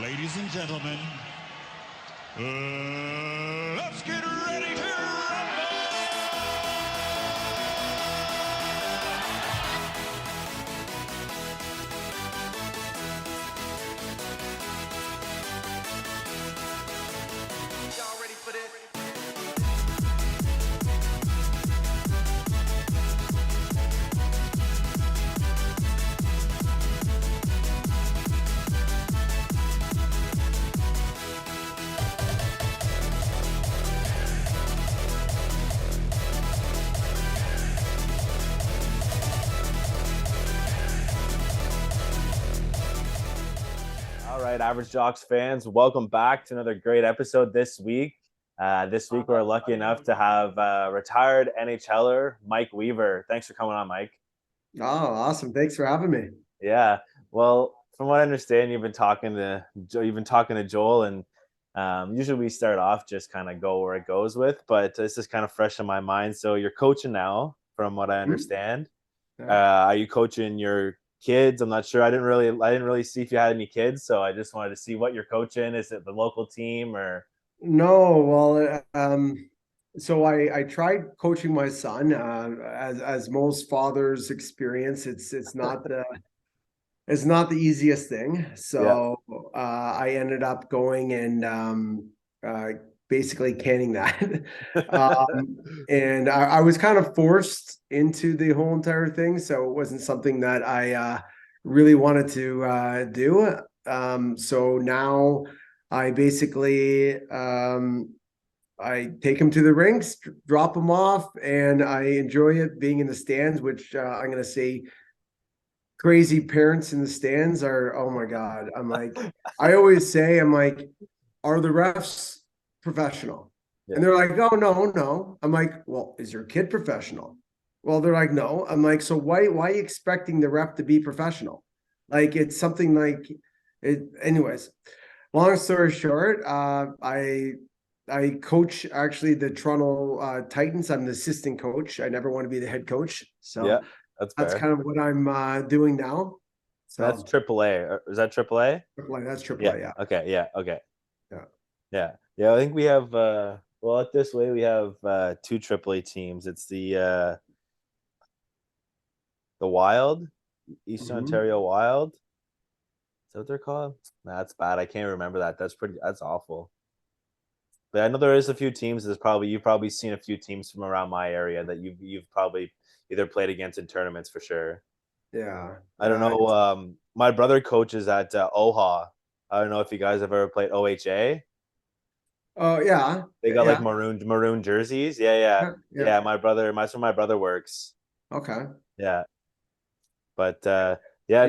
Ladies and gentlemen, let's get ready to rumble! Y'all ready for this? All right, Average Jocks fans, welcome back to another great episode this week. This week, we're lucky enough to have retired NHLer Mike Weaver. Thanks for coming on, Mike. Oh, awesome! Thanks for having me. Yeah, well, from what I understand, you've been talking to Joel, and usually we start off just kind of go where it goes with, but this is kind of fresh in my mind. So you're coaching now, from what I understand. Are you coaching your kids? I'm not sure. I didn't really see if you had any kids, so I just wanted to see what you're coaching. Is it the local team or? No, well, so I tried coaching my son. As most fathers experience, it's not the easiest thing. So I ended up going and basically canning that. And I was kind of forced into the whole entire thing, so it wasn't something that I really wanted to do. So now I basically I take him to the rinks, drop him off, and I enjoy it being in the stands, which I'm going to say crazy parents in the stands are, oh my God. I always say, are the refs professional? Yeah. And they're like, oh, no. I'm like, well, is your kid professional? Well, they're like, no. I'm like, so why are you expecting the ref to be professional? Like, it's something like it. Anyways, long story short, I coach actually the Toronto Titans. I'm the assistant coach. I never want to be the head coach. So yeah, that's kind of what I'm doing now. So that's AAA. Is that AAA? AAA. That's AAA. Yeah. Okay. Yeah. Okay. Yeah. I think we have. Well, at this way, we have two AAA teams. It's the Wild, Eastern Ontario Wild. Is that what they're called? Nah, that's bad. I can't remember that. That's awful. But I know there is a few teams. You've probably seen a few teams from around my area that you've probably either played against in tournaments for sure. Yeah. I don't know. My brother coaches at OHA. I don't know if you guys have ever played OHA. Oh yeah. They got like maroon jerseys. Yeah. That's where my brother works. Okay. Yeah. But So then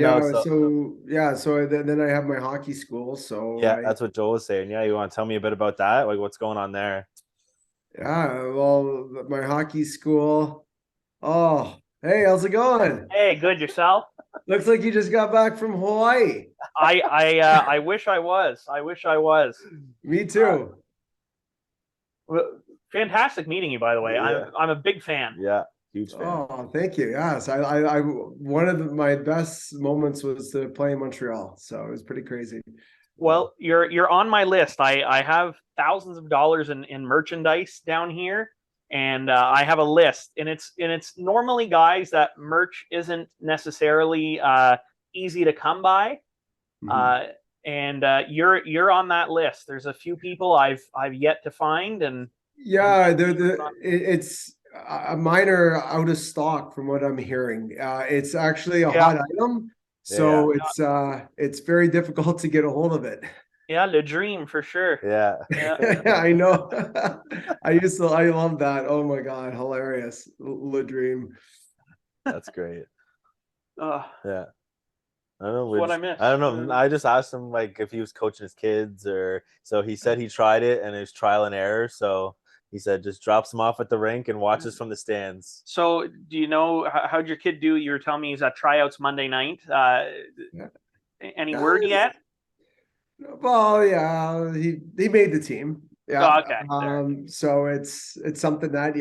I have my hockey school. So that's what Joel was saying. Yeah, you want to tell me a bit about that? Like, what's going on there? Yeah, well, my hockey school. Oh, hey, how's it going? Hey, good, yourself? Looks like you just got back from Hawaii. I wish I was. Me too. Fantastic meeting you, by the way. Yeah. I'm a big fan. Yeah, huge fan. Oh, thank you. Yes, I one of my best moments was to play in Montreal, so it was pretty crazy. Well, you're on my list. I have thousands of dollars in merchandise down here, and I have a list, and it's normally guys that merch isn't necessarily easy to come by, and you're on that list. There's a few people I've yet to find, and yeah, it's mine are out of stock from what I'm hearing. It's actually a hot item. So it's very difficult to get a hold of it. Yeah, the dream for sure. Yeah. I know. I love that. Oh my God, hilarious. The dream. That's great. Yeah. I don't know what I missed. I don't know. I just asked him like if he was coaching his kids so he said he tried it and it was trial and error. So he said just drops them off at the rink and watches from the stands. So do you know, how'd your kid do? You were telling me he's at tryouts Monday night. Any word yet? Well, yeah, he made the team. Yeah. Oh, okay. So it's something that,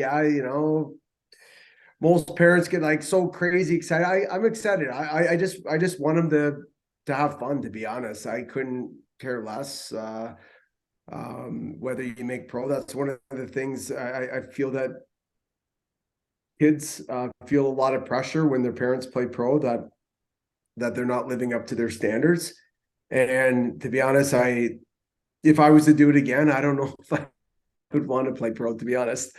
most parents get like so crazy excited. I'm excited. I just want him to have fun, to be honest. I couldn't care less whether you make pro. That's one of the things I feel that kids feel a lot of pressure when their parents play pro, that they're not living up to their standards. And to be honest, if I was to do it again, I don't know if I would want to play pro, to be honest.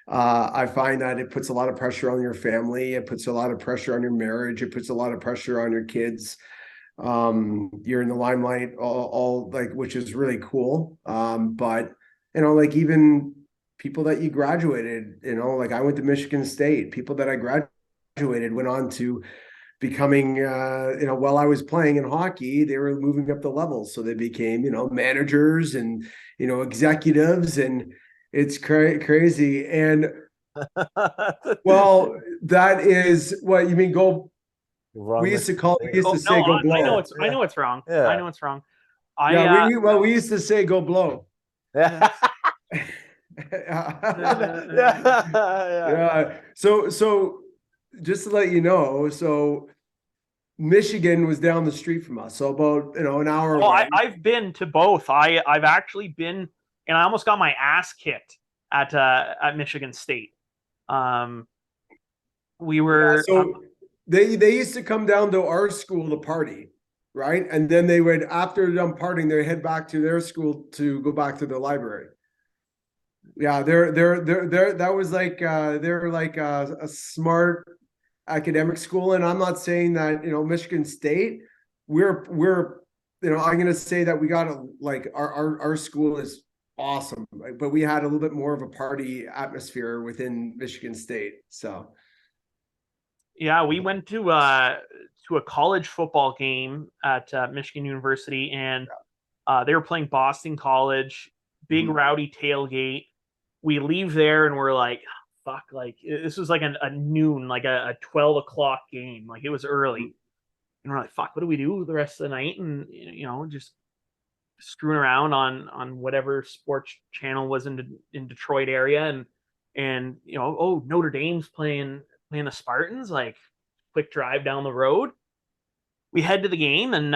I find that it puts a lot of pressure on your family. It puts a lot of pressure on your marriage. It puts a lot of pressure on your kids. You're in the limelight all like, which is really cool. But like even people that you graduated, like I went to Michigan State, people that I graduated went on to becoming, while I was playing in hockey, they were moving up the levels. So they became, managers and, executives, and it's crazy. And well, that is what you mean. We used to say go blow. I know it's wrong. Yeah. I know it's wrong. We used to say go blow. Yeah. Yeah. So just to let you know, so Michigan was down the street from us, so about an hour away. I've been to both. I've actually been, and I almost got my ass kicked at Michigan State. We were they used to come down to our school to party, right? And then they would, after done partying, they head back to their school to go back to the library. Yeah, they're that was like they're like a smart academic school. And I'm not saying that Michigan State, we're I'm gonna say that we got like our school is awesome, but we had a little bit more of a party atmosphere within Michigan State. So yeah, we went to a college football game at Michigan University, and they were playing Boston College. Big rowdy tailgate. We leave there and we're like, fuck, like this was like a noon, like a 12 o'clock game. Like it was early. And we're like, fuck, what do we do the rest of the night? And just screwing around on whatever sports channel was in Detroit area, and Notre Dame's playing the Spartans, like quick drive down the road. We head to the game, and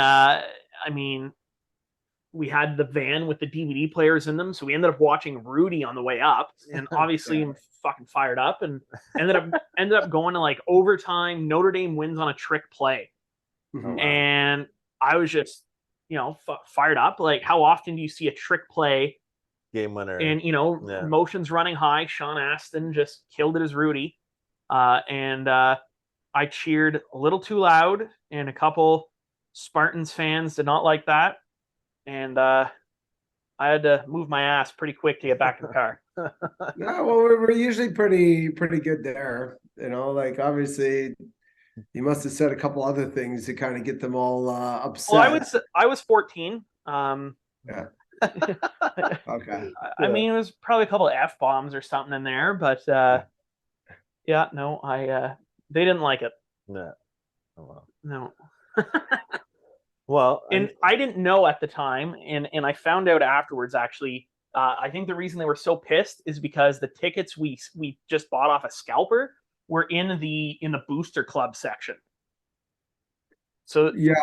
we had the van with the DVD players in them, so we ended up watching Rudy on the way up, and obviously I'm fucking fired up, and ended up going to like overtime. Notre Dame wins on a trick play. And I was just fired up. Like, how often do you see a trick play game winner and motions running high? Sean Astin just killed it as Rudy, and I cheered a little too loud, and a couple Spartans fans did not like that. And I had to move my ass pretty quick to get back to the car. Yeah, well, we're usually pretty good there. Like obviously, you must have said a couple other things to kind of get them all upset. Well, I was 14. Yeah. Okay. I mean, it was probably a couple of F-bombs or something in there, but yeah, no, they didn't like it. No. Oh, well. No. Well, and I didn't know at the time, and I found out afterwards, actually. I think the reason they were so pissed is because the tickets we just bought off a scalper were in the booster club section. So yeah,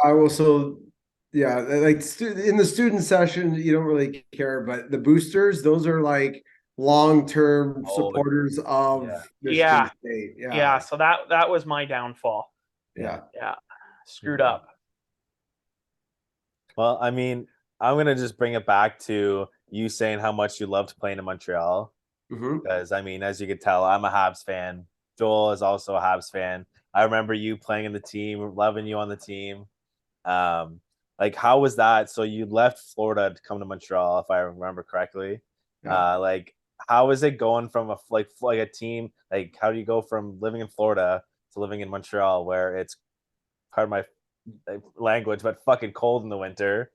like in the student session, you don't really care, but the boosters, those are like long-term supporters of Michigan State. Yeah. So that was my downfall. Yeah. Screwed up. Well, I mean, I'm gonna just bring it back to you saying how much you loved playing in Montreal. Because I mean, as you can tell, I'm a Habs fan. Joel is also a Habs fan. I remember you playing in the team, loving you on the team. Like, how was that? So you left Florida to come to Montreal, if I remember correctly. Yeah. Like, how is it going from a team? Like, how do you go from living in Florida to living in Montreal, where it's, pardon my language, but fucking cold in the winter?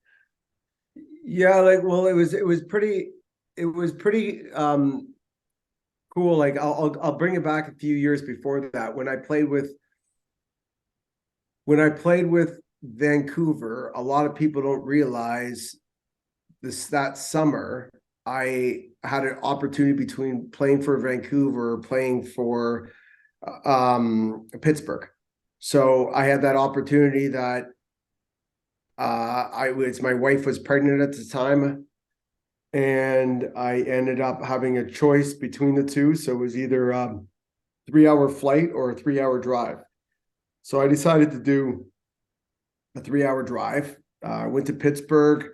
Yeah, like, well, it was pretty cool. Like, I'll bring it back a few years before that, when I played with Vancouver. A lot of people don't realize that summer I had an opportunity between playing for Vancouver, playing for Pittsburgh. So I had that opportunity that my wife was pregnant at the time, and I ended up having a choice between the two. So it was either 3-hour flight or a 3-hour drive. So I decided to do a 3-hour drive. I went to Pittsburgh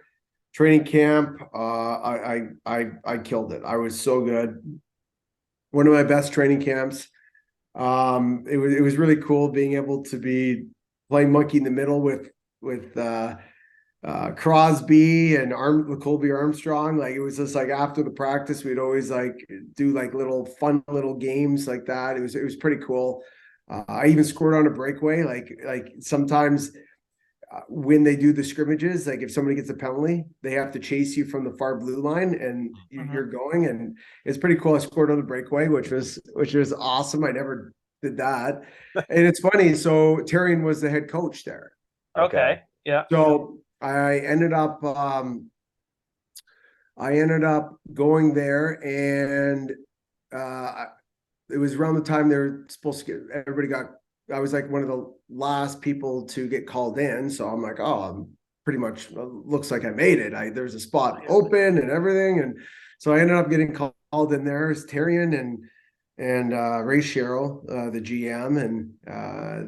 training camp. I killed it. I was so good. One of my best training camps. It was really cool being able to be playing monkey in the middle with Crosby and Colby Armstrong. Like, it was just like after the practice, we'd always like do like fun little games like that. It was pretty cool. I even scored on a breakaway. Like sometimes when they do the scrimmages, like if somebody gets a penalty, they have to chase you from the far blue line, and you're going, and it's pretty cool. I scored on the breakaway, which was awesome. I never did that. And it's funny. So Tyrion was the head coach there. Okay. Yeah. So I ended up going there, and it was around the time they were supposed to get I was like one of the last people to get called in. So I'm like, oh, I'm pretty much looks like I made it. There's a spot open and everything. And so I ended up getting called in there as Tyrion and Ray Sherrill, the GM. And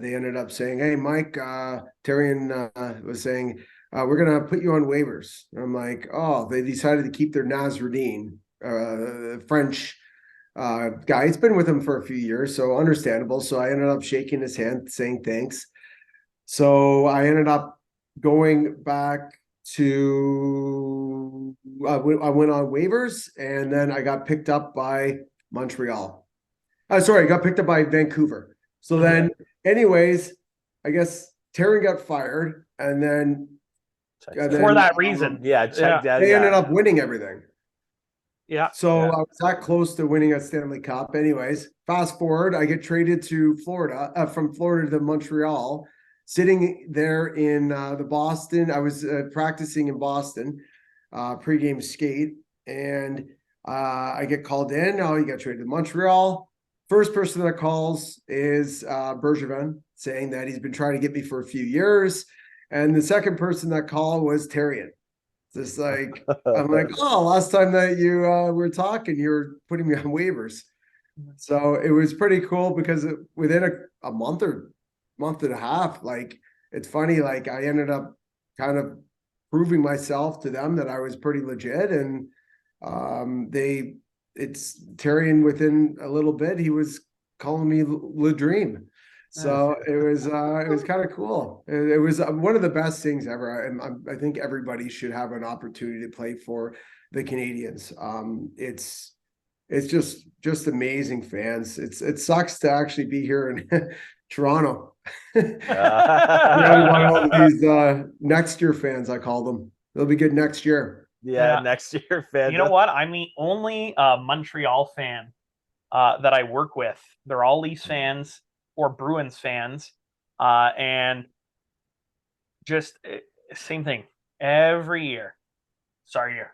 they ended up saying, hey, Mike, Tyrion was saying, we're going to put you on waivers. And I'm like, oh, they decided to keep their Nasruddin, French guy. It's been with him for a few years, so understandable. So I ended up shaking his hand, saying thanks. So I ended up going back to I went on waivers, and then I got picked up by Montreal. I got picked up by Vancouver. So then, anyways, I guess Taryn got fired, and then for that reason, they ended up winning everything. Yeah. So I was that close to winning a Stanley Cup. Anyways, fast forward, I get traded to Florida, from Florida to Montreal, sitting there in the Boston. I was practicing in Boston, pregame skate, and I get called in. Oh, you got traded to Montreal. First person that calls is Bergevin, saying that he's been trying to get me for a few years. And the second person that called was Tyrion. Just like, I'm like, oh, last time that you were talking, you were putting me on waivers. So it was pretty cool because within a month or month and a half, like, it's funny, like I ended up kind of proving myself to them that I was pretty legit. And it's Tyrion, within a little bit, he was calling me Le Dream. So it was kind of cool. It was one of the best things ever. I think everybody should have an opportunity to play for the Canadians. It's just amazing fans. It sucks to actually be here in Toronto. You want all these next year fans, I call them. They'll be good next year. Yeah, next year fans. You know what? I'm the only Montreal fan that I work with. They're all Leafs fans or Bruins fans, and just same thing every year. Sorry, year,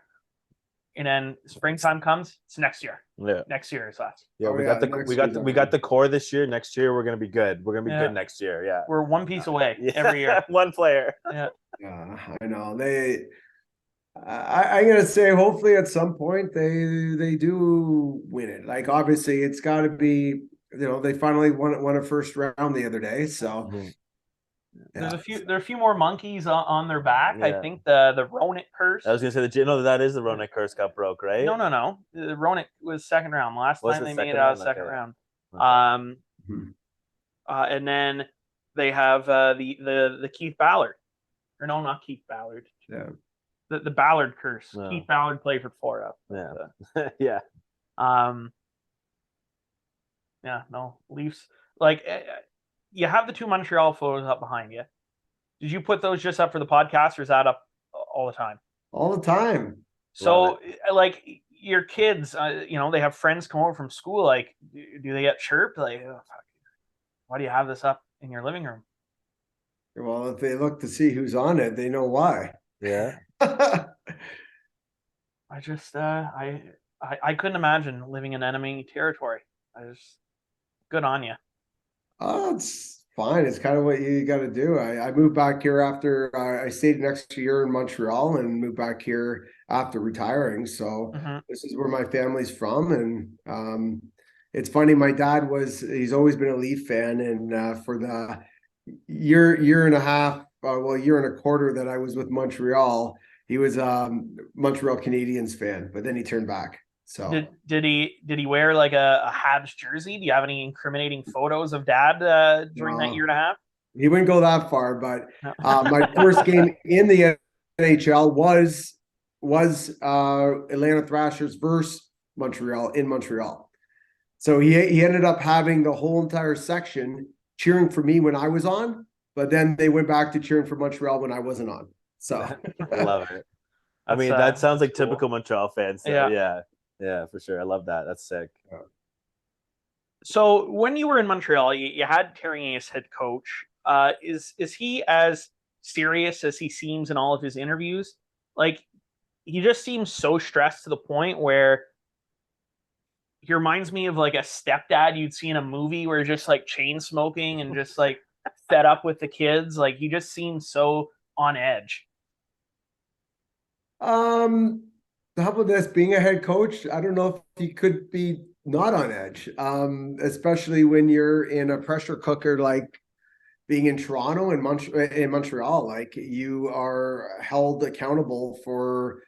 and then springtime comes. It's next year. Yeah, next year is us. Yeah, we got the core this year. Next year we're gonna be good. We're gonna be good next year. Yeah, we're one piece away every year. One player. Yeah, I know. I'm gonna say hopefully at some point they do win it. Like, obviously it's got to be. They finally won a first round the other day. So there are a few more monkeys on their back. Yeah. I think the Roenick curse. I was gonna say that is the Roenick curse got broke, right? No. The Roenick was second round. Last time they made it out of second round. Okay. And then they have the Keith Ballard, or no, not Keith Ballard. Yeah. The Ballard curse. No. Keith Ballard played for Florida. Yeah. Yeah. Yeah, no, Leafs. Like, you have the two Montreal photos up behind you. Did you put those just up for the podcast, or is that up all the time? All the time. So, like, your kids, they have friends come over from school. Like, do they get chirped? Like, oh, fuck, why do you have this up in your living room? Well, if they look to see who's on it, they know why. Yeah. I just, I couldn't imagine living in enemy territory. Good on you. Oh, it's fine. It's kind of what you got to do. I moved back here after I stayed an extra year in Montreal and moved back here after retiring. So this is where my family's from. And it's funny, my dad he's always been a Leaf fan. And for the year and a half, year and a quarter that I was with Montreal, he was Montreal Canadiens fan, but then he turned back. So did he wear like a Habs jersey? Do you have any incriminating photos of dad during that year and a half? He wouldn't go that far, but my first game in the NHL was Atlanta Thrashers versus Montreal in Montreal. So he ended up having the whole entire section cheering for me when I was on, but then they went back to cheering for Montreal when I wasn't on. So I love it. I mean, that sounds like cool. Typical Montreal fans. So yeah, for sure. I love that. That's sick. Yeah. So when you were in Montreal, you had Terry as head coach. Is he as serious as he seems in all of his interviews? Like, he just seems so stressed to the point where he reminds me of like a stepdad you'd see in a movie where just like chain smoking and just like fed up with the kids. Like, he just seems so on edge. How about this? Being a head coach, I don't know if he could be not on edge, especially when you're in a pressure cooker like being in Toronto and in Montreal. Like, you are held accountable for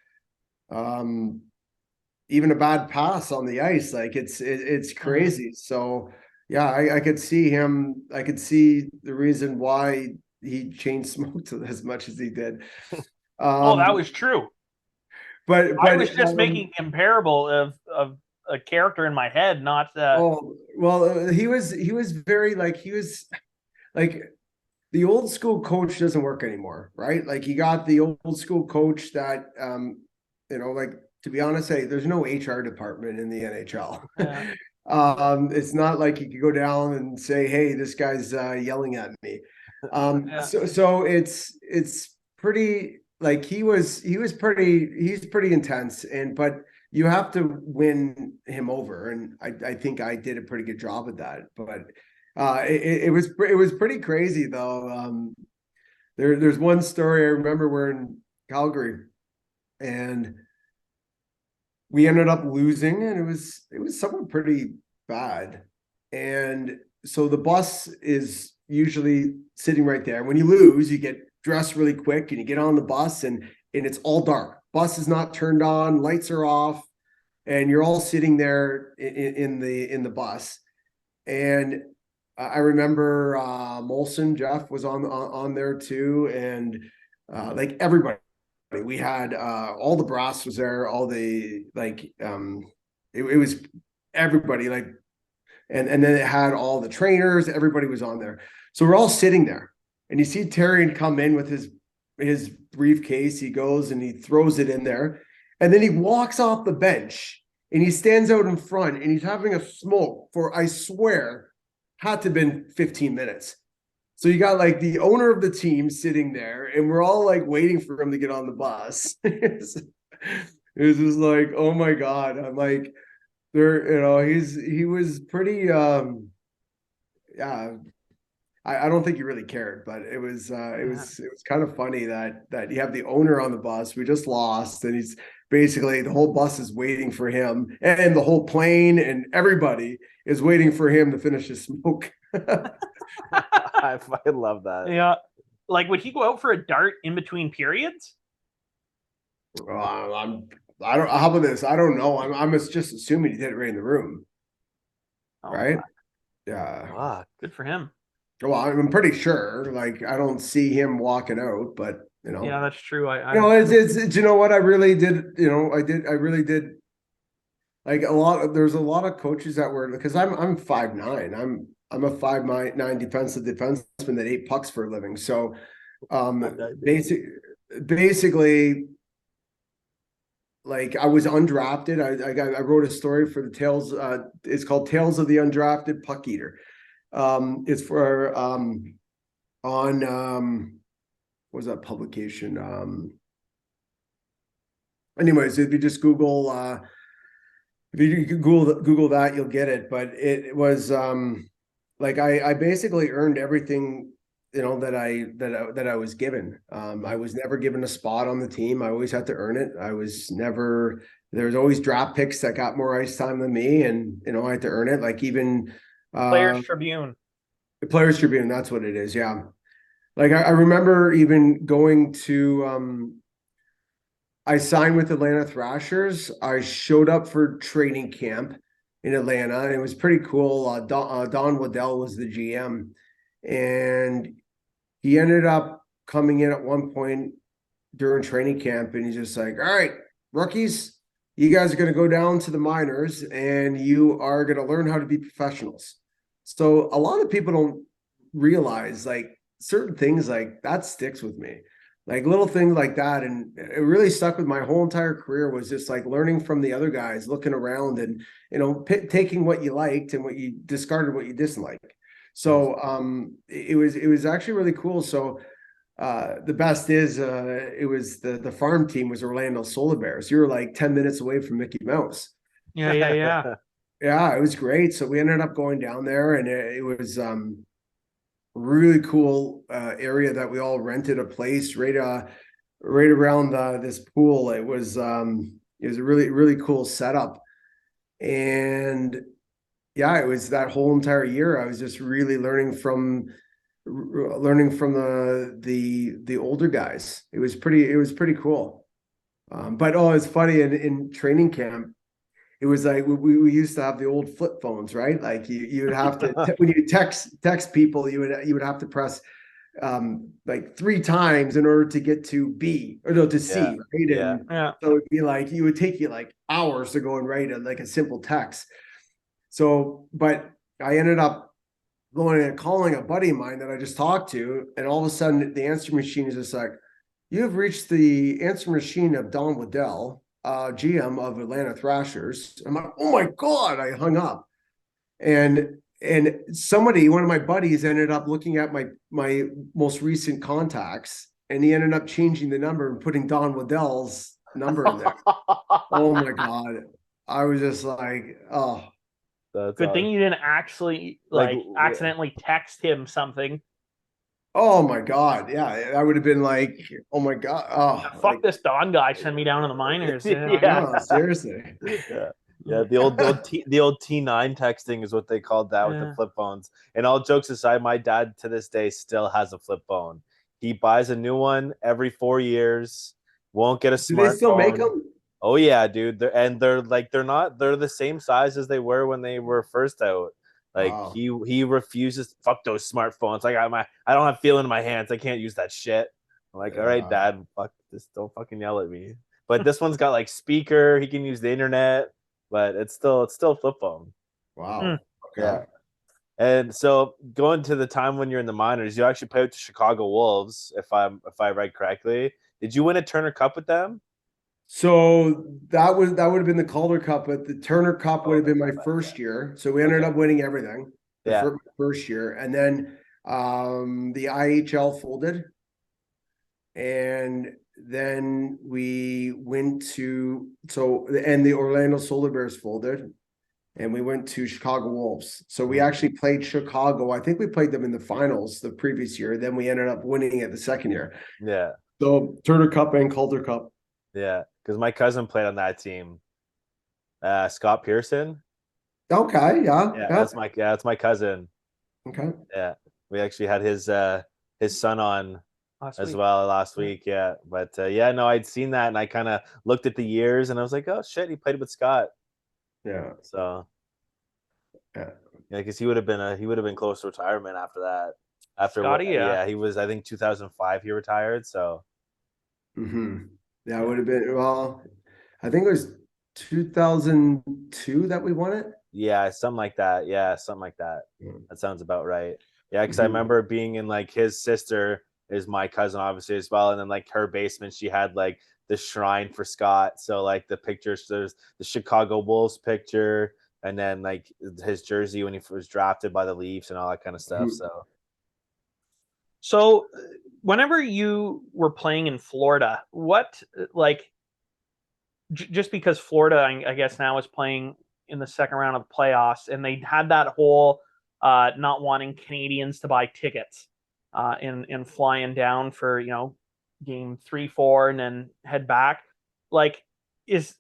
even a bad pass on the ice. Like, it's crazy. So yeah, I could see him. I could see the reason why he chain smoked as much as he did. That was true. But I was just making comparable of a character in my head, not. He was very he was like the old school coach doesn't work anymore, right? Like, you got the old school coach that to be honest, there's no HR department in the NHL. Yeah. It's not like you could go down and say, "Hey, this guy's yelling at me." So it's pretty. Like, he's pretty intense, but you have to win him over, and I think I did a pretty good job of that. But it was pretty crazy though. There's one story I remember. We're in Calgary, and we ended up losing, and it was something pretty bad. And so the bus is usually sitting right there. When you lose, you get dressed really quick and you get on the bus, and it's all dark. Bus is not turned on, lights are off, and you're all sitting there in the bus. And I remember Molson Jeff was on there too, and like everybody. We had all the brass was there, all the it was everybody, like, and then it had all the trainers, everybody was on there. So we're all sitting there. And you see Terry come in with his briefcase. He goes and he throws it in there. And then he walks off the bench and he stands out in front and he's having a smoke for, I swear, had to have been 15 minutes. So you got like the owner of the team sitting there and we're all like waiting for him to get on the bus. It was just like, oh my God. I'm like, he was pretty, yeah. I don't think he really cared, but it was kind of funny that you have the owner on the bus. We just lost, and he's basically, the whole bus is waiting for him, and the whole plane and everybody is waiting for him to finish his smoke. I love that. Yeah, like, would he go out for a dart in between periods? I don't. How about this? I don't know. I'm just assuming he did it right in the room. Right? Yeah. Wow, good for him. Well, I'm pretty sure. Like, I don't see him walking out, but yeah, that's true. It's you know what, I really did. I really did. Like, there's a lot of coaches that were, because I'm 5'9". I'm a 5'9" defensive defenseman that ate pucks for a living. So, basically, like, I was undrafted. I wrote a story for the Tales. It's called Tales of the Undrafted Puck Eater. It's for on what was that publication? Anyways, if you just Google if you Google that, you'll get it. But it was like I basically earned everything, that I was given. I was never given a spot on the team. I always had to earn it. There was always draft picks that got more ice time than me, and I had to earn it. Like even Players Tribune. the Players Tribune, that's what it is. Yeah. Like I remember even going to I signed with Atlanta Thrashers. I showed up for training camp in Atlanta, and it was pretty cool. Don Waddell was the GM, and he ended up coming in at one point during training camp, and he's just like, "All right, rookies, you guys are going to go down to the minors, and you are going to learn how to be professionals." So a lot of people don't realize like certain things like that sticks with me, like little things like that, and it really stuck with my whole entire career. Was just like learning from the other guys, looking around, and taking what you liked and what you discarded, what you disliked. So it was actually really cool. So the best is it was the farm team was Orlando Solar Bears. You were like 10 minutes away from Mickey Mouse. Yeah. Yeah, it was great. So we ended up going down there, and it was really cool area that we all rented a place right around this pool. It was a really, really cool setup. And yeah, it was that whole entire year. I was just really learning from the older guys. It was pretty cool. But it's funny in training camp. It was like we used to have the old flip phones, right? Like you would have to when you text people, you would have to press like 3 times in order to get to B or no to C, Yeah. right? Yeah. So it'd be like it would take you like hours to go and write like a simple text. So, but I ended up going and calling a buddy of mine that I just talked to, and all of a sudden the answer machine is just like, "You have reached the answer machine of Don Waddell, GM of Atlanta Thrashers." I'm like, "Oh my God," I hung up. And one of my buddies ended up looking at my most recent contacts, and he ended up changing the number and putting Don Waddell's number in there. Oh my God. I was just like, oh. That's Good thing you didn't actually accidentally text him something. Oh my God. Yeah. I would have been like, oh my God. Oh, Fuck this Don guy. Send me down to the minors. Yeah. Seriously. Yeah, the old T9 texting is what they called that with the flip phones. And all jokes aside, my dad to this day still has a flip phone. He buys a new one every 4 years. Won't get a smartphone. Do they still make them? Oh yeah, dude. They're the same size as they were when they were first out. Like Wow. he refuses. Fuck those smartphones. Like I don't have feeling in my hands. I can't use that shit. I'm like, all right, Dad. Fuck this. Don't fucking yell at me. But this one's got like speaker. He can use the internet. But it's still a flip phone. Wow. Okay. Yeah. And so going to the time when you're in the minors, you actually played with the Chicago Wolves, if I read correctly. Did you win a Turner Cup with them? So that would have been the Calder Cup, but the Turner Cup would have been my first year. So we ended up winning everything the first year, and then the IHL folded, and then we went to the Orlando Solar Bears folded, and we went to Chicago Wolves. So we actually played Chicago. I think we played them in the finals the previous year. Then we ended up winning it the second year. Yeah. So Turner Cup and Calder Cup. Yeah, because my cousin played on that team. Scott Pearson. Okay, yeah. That's my cousin. Okay. Yeah, we actually had his son on last week. Yeah, but no, I'd seen that and I kind of looked at the years and I was like, oh shit, he played with Scott. Yeah. So. Yeah, because he would have been close to retirement after that. Scotty, he was. I think 2005 he retired. So. Mm-hmm. Yeah, it would have been, well, I think it was 2002 that we won it. Yeah, something like that. Yeah, something like that. That sounds about right. Yeah, because I remember being in like his sister is my cousin obviously as well, and then like her basement she had like the shrine for Scott. So like the pictures, there's the Chicago Wolves picture, and then like his jersey when he was drafted by the Leafs and all that kind of stuff. So whenever you were playing in Florida, what just because Florida, I guess now is playing in the second round of playoffs, and they had that whole not wanting Canadians to buy tickets and flying down for, game 3-4 and then head back. Like, is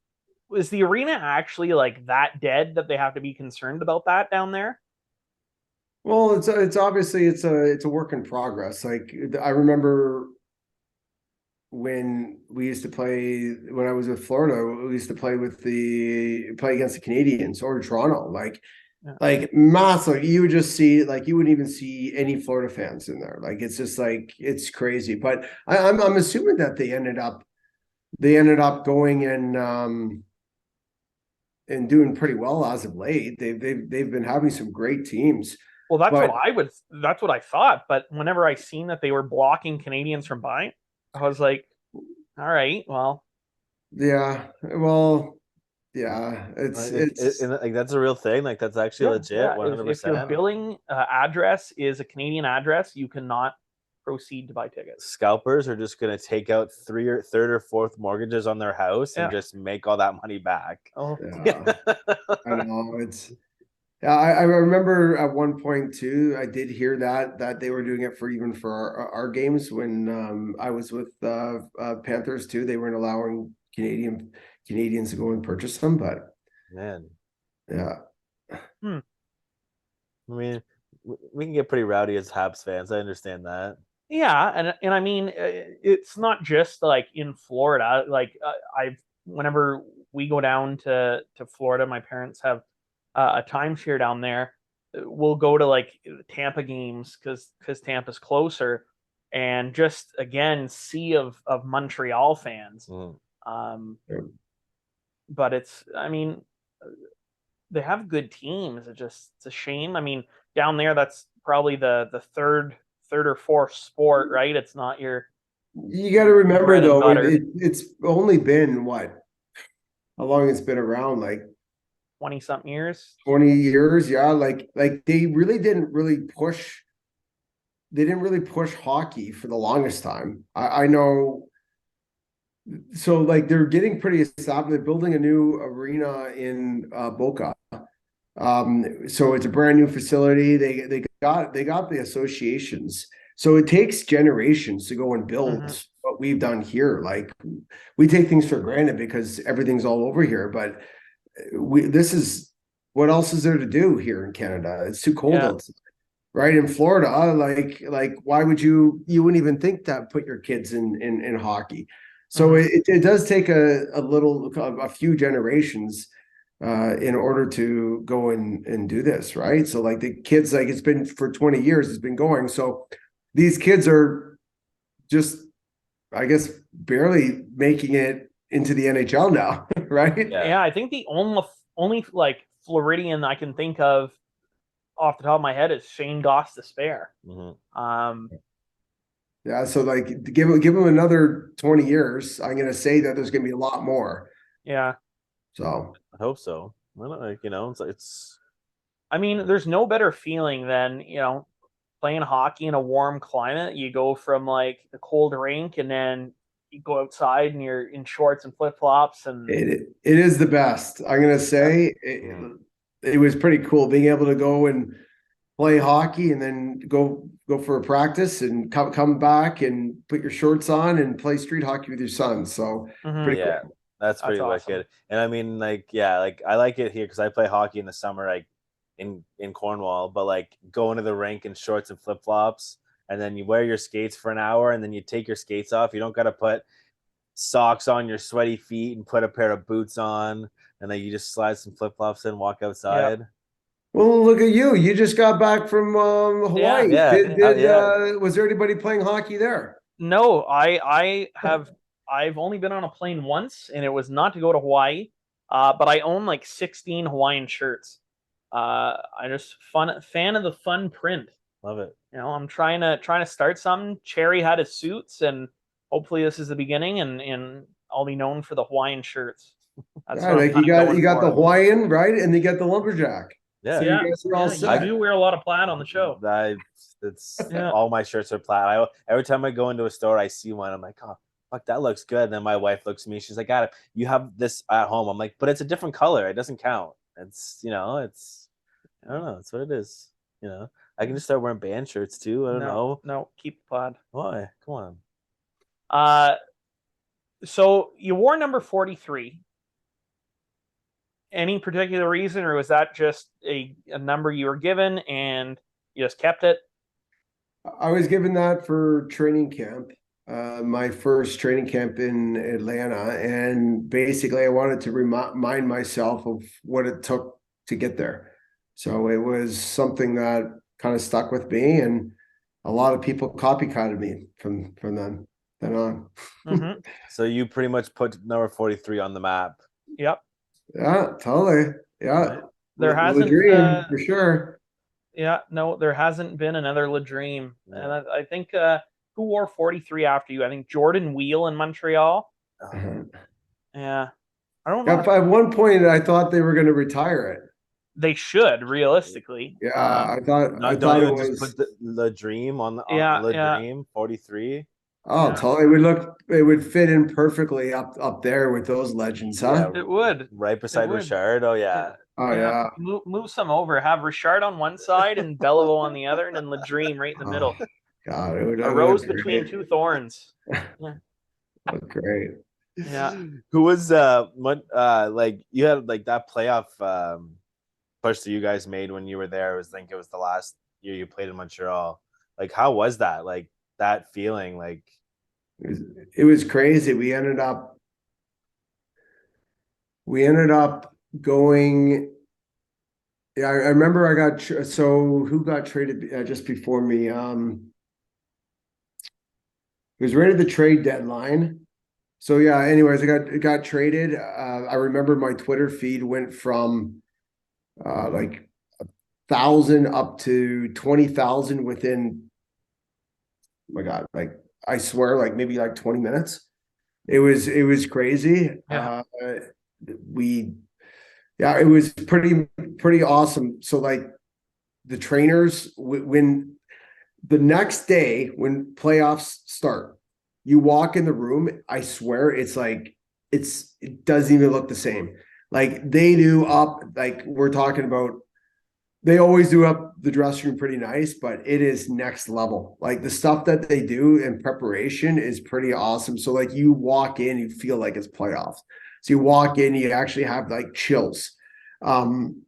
the arena actually like that dead that they have to be concerned about that down there? Well, it's obviously it's a work in progress. Like I remember when we used to play when I was with Florida, we used to play against the Canadians or Toronto. Like massive, you would just see like you wouldn't even see any Florida fans in there. Like it's just like it's crazy. But I'm assuming that they ended up going and doing pretty well as of late. They've been having some great teams. Well, that's what I thought. But whenever I seen that they were blocking Canadians from buying, I was like, all right, well, yeah, well, yeah, it's like that's a real thing. Like that's actually legit. 100%. If your billing address is a Canadian address, you cannot proceed to buy tickets. Scalpers are just going to take out third or fourth mortgages on their house and just make all that money back. Oh, yeah. I know it's. Yeah, I remember at one point too. I did hear that they were doing it for our games when I was with Panthers too. They weren't allowing Canadians to go and purchase them, but man, yeah. I mean, we can get pretty rowdy as Habs fans. I understand that. Yeah, and I mean, it's not just like in Florida. Like whenever we go down to Florida, my parents have a timeshare down there. We'll go to like Tampa games because Tampa's closer, and just again sea of Montreal fans. But I mean, they have good teams. It's a shame. I mean, down there, that's probably the third or fourth sport, right? It's not your. You got to remember though, it's only been what? How long it's been around? Like 20-something years. 20 years, yeah. Like they didn't really push hockey for the longest time. I know. So like they're getting pretty established. They're building a new arena in Boca. So it's a brand new facility. They got the associations. So it takes generations to go and build what we've done here. Like we take things for granted because everything's all over here, but this is what else is there to do here in Canada? It's too cold outside. Right in Florida, like why would you wouldn't even think that put your kids in hockey. So it does take a few generations in order to go and do this, right? So like the kids, like it's been for 20 years, it's been going. So these kids are just, I guess, barely making it into the NHL now, right? Yeah, I think the only like Floridian I can think of off the top of my head is Shane Goss Despair. Yeah, so like give him another 20 years. I'm gonna say that there's gonna be a lot more. Yeah. So I hope so. Like it's. I mean, there's no better feeling than playing hockey in a warm climate. You go from like the cold rink, and then you go outside, and you're in shorts and flip flops, and it is the best. I'm gonna say it was pretty cool being able to go and play hockey and then go for a practice and come back and put your shorts on and play street hockey with your son. So pretty cool. That's pretty awesome. Wicked. And I mean, like, like I like it here because I play hockey in the summer, like in Cornwall, but like going to the rink in shorts and flip flops, and then you wear your skates for an hour, and then you take your skates off. You don't got to put socks on your sweaty feet and put a pair of boots on, and then you just slide some flip flops in, walk outside. Yep. Well, look at you. You just got back from Hawaii. Was there anybody playing hockey there? No, I've only been on a plane once, and it was not to go to Hawaii. But I own like 16 Hawaiian shirts. I just fan of the fun print. Love it. I'm trying to start something. Cherry had his suits, and hopefully this is the beginning, and I'll be known for the Hawaiian shirts. That's like you got the Hawaiian, right? And you got the lumberjack. Yeah, so you guys are all set. I do wear a lot of plaid on the show. All my shirts are plaid. Every time I go into a store, I see one. I'm like, oh, fuck, that looks good. And then my wife looks at me. She's like, "God, you have this at home." I'm like, but it's a different color. It doesn't count. It's I don't know. It's what it is. You know, I can just start wearing band shirts too. I don't know No, keep the pod. why. Come on. So you wore number 43. Any particular reason, or was that just a number you were given and you just kept it? I was given that for training camp, my first training camp in Atlanta, and basically I wanted to remind myself of what it took to get there. So it was something that kind of stuck with me, and a lot of people copycatted me from then on. Mm-hmm. So you pretty much put number 43 on the map. Yep. Yeah, totally. Yeah, Right. There the hasn't dream for sure. Yeah, no, there hasn't been another Ladream. Yeah. And I think who wore 43 after you? I think Jordan Wheel in Montreal. Uh-huh. Yeah. I don't Yeah, know. at one point I thought they were going to retire it. They should, realistically. Yeah, I thought Don't it you was. just put the Dream on the Yeah. Dream 43? Oh, Yeah. totally. It would fit in perfectly up there with those legends, huh? It would. Right beside would. Richard. Oh yeah. Oh yeah. Move some over. Have Richard on one side and Beliveau on the other, and then Ladream right in the middle. God, it would A rose between two thorns. Look great. Yeah. Who was like you had like that playoff push that you guys made when you were there? I think it was the last year you played in Montreal. Like how was that? Like that feeling? Like it was crazy. We ended up going. Yeah, I remember I got so who got traded just before me? It was right at the trade deadline. So yeah, anyways, I got traded. I remember my Twitter feed went from like 1,000 up to 20,000 within, oh my God, like I swear, like maybe like 20 minutes. It was crazy. Yeah. It was pretty awesome. So like the trainers, when the next day when playoffs start, you walk in the room, I swear it's like it doesn't even look the same. Like they do up, like we're talking about, they always do up the dressing room pretty nice, but it is next level. Like the stuff that they do in preparation is pretty awesome. So like you walk in, you feel like it's playoffs. So you walk in, you actually have like chills. And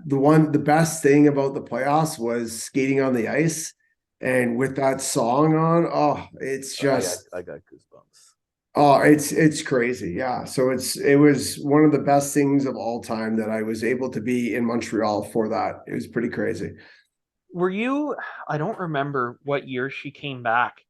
the best thing about the playoffs was skating on the ice. And with that song on, oh, it's just I got goosebumps. Oh, it's crazy. Yeah. So it was one of the best things of all time that I was able to be in Montreal for that. It was pretty crazy. Were you? I don't remember what year she came back.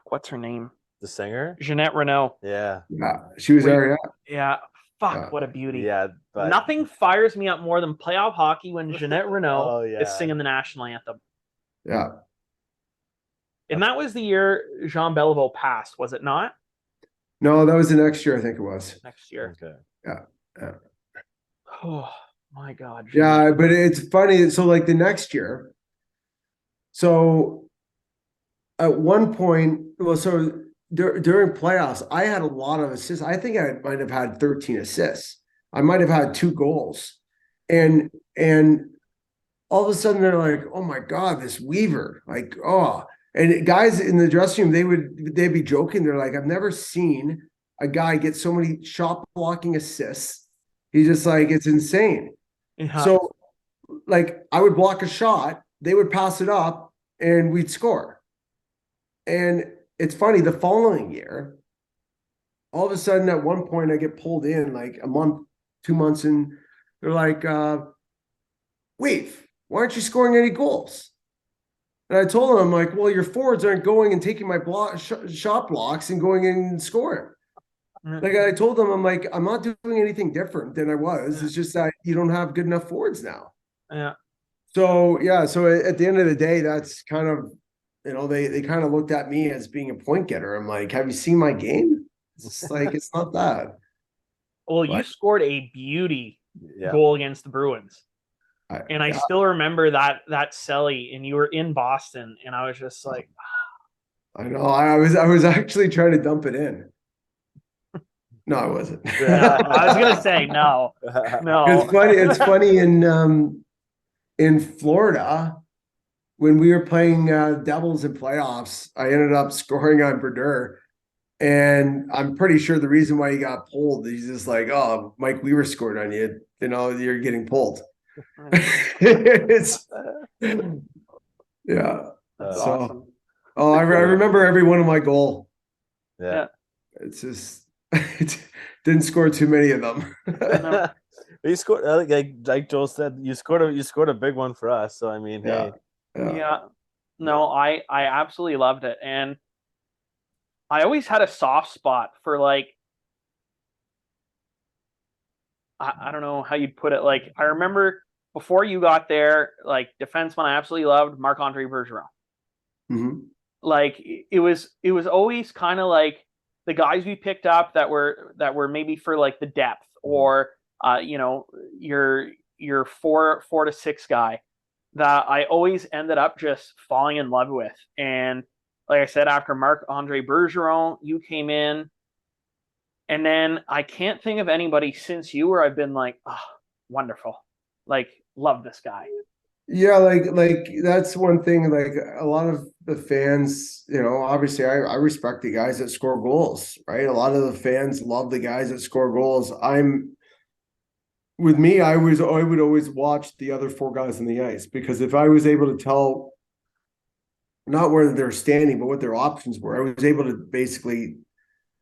What's her name? The singer? Jeanette Renault. Yeah. Yeah. She was there. Yeah. Yeah. Fuck, Yeah. what a beauty. Yeah, but Nothing fires me up more than playoff hockey when Jeanette Renault is singing the national anthem. Yeah. And that was the year Jean Beliveau passed, was it not? No, that was the next year, I think it was. Next year. Okay. Yeah. Oh my God. Yeah, but it's funny. So like the next year, so at one point, well, so during playoffs, I had a lot of assists. I think I might have had 13 assists. I might have had 2 goals. And all of a sudden they're like, oh my God, this Weaver, like, oh. And guys in the dressing room, they'd be joking. They're like, I've never seen a guy get so many shot blocking assists. He's just like, it's insane. Yeah. So like I would block a shot, they would pass it up and we'd score. And it's funny, the following year, all of a sudden at one point I get pulled in like a month, 2 months, and they're like, wait, why aren't you scoring any goals? And I told them, I'm like, well, your forwards aren't going and taking my shot blocks and going in and scoring. Like I told them, I'm like, I'm not doing anything different than I was. It's just that you don't have good enough forwards now. Yeah. So yeah, so at the end of the day, that's kind of, they kind of looked at me as being a point getter. I'm like, have you seen my game? It's like, it's not that. Well, you scored a beauty goal against the Bruins. I still remember that celly, and you were in Boston, and I was just like, I know. I was actually trying to dump it in. No, I wasn't. No, I was gonna say no. It's funny. It's funny in Florida when we were playing Devils in playoffs. I ended up scoring on Brodeur, and I'm pretty sure the reason why he got pulled, he's just like, "Oh, Mike Weaver scored on you. You know, you're getting pulled." It's yeah. That's So, awesome. oh, I remember every one of my goal. Yeah. It's just didn't score too many of them. No. You scored like Joel said, you scored a big one for us. So I mean, hey, Yeah. No, I absolutely loved it. And I always had a soft spot for like I don't know how you'd put it. Like I remember before you got there, like defenseman I absolutely loved Marc-Andre Bergeron. Mhm. Like it was always kind of like the guys we picked up that were maybe for like the depth or you know, your 4 to 6 guy that I always ended up just falling in love with. And like I said, after Marc-Andre Bergeron, you came in, and then I can't think of anybody since you where I've been like, oh, wonderful, like love this guy. Yeah, like that's one thing. Like a lot of the fans, you know, obviously I respect the guys that score goals, right? A lot of the fans love the guys that score goals. With me, I would always watch the other 4 guys on the ice, because if I was able to tell not where they're standing, but what their options were, I was able to basically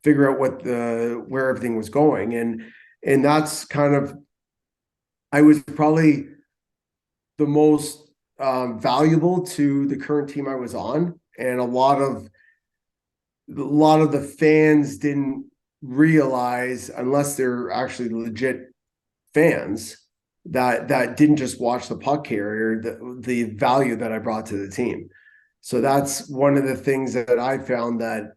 figure out where everything was going. And that's kind of, I was probably the most valuable to the current team I was on. And a lot of the fans didn't realize, unless they're actually legit fans, that didn't just watch the puck carrier, the value that I brought to the team. So that's one of the things that I found, that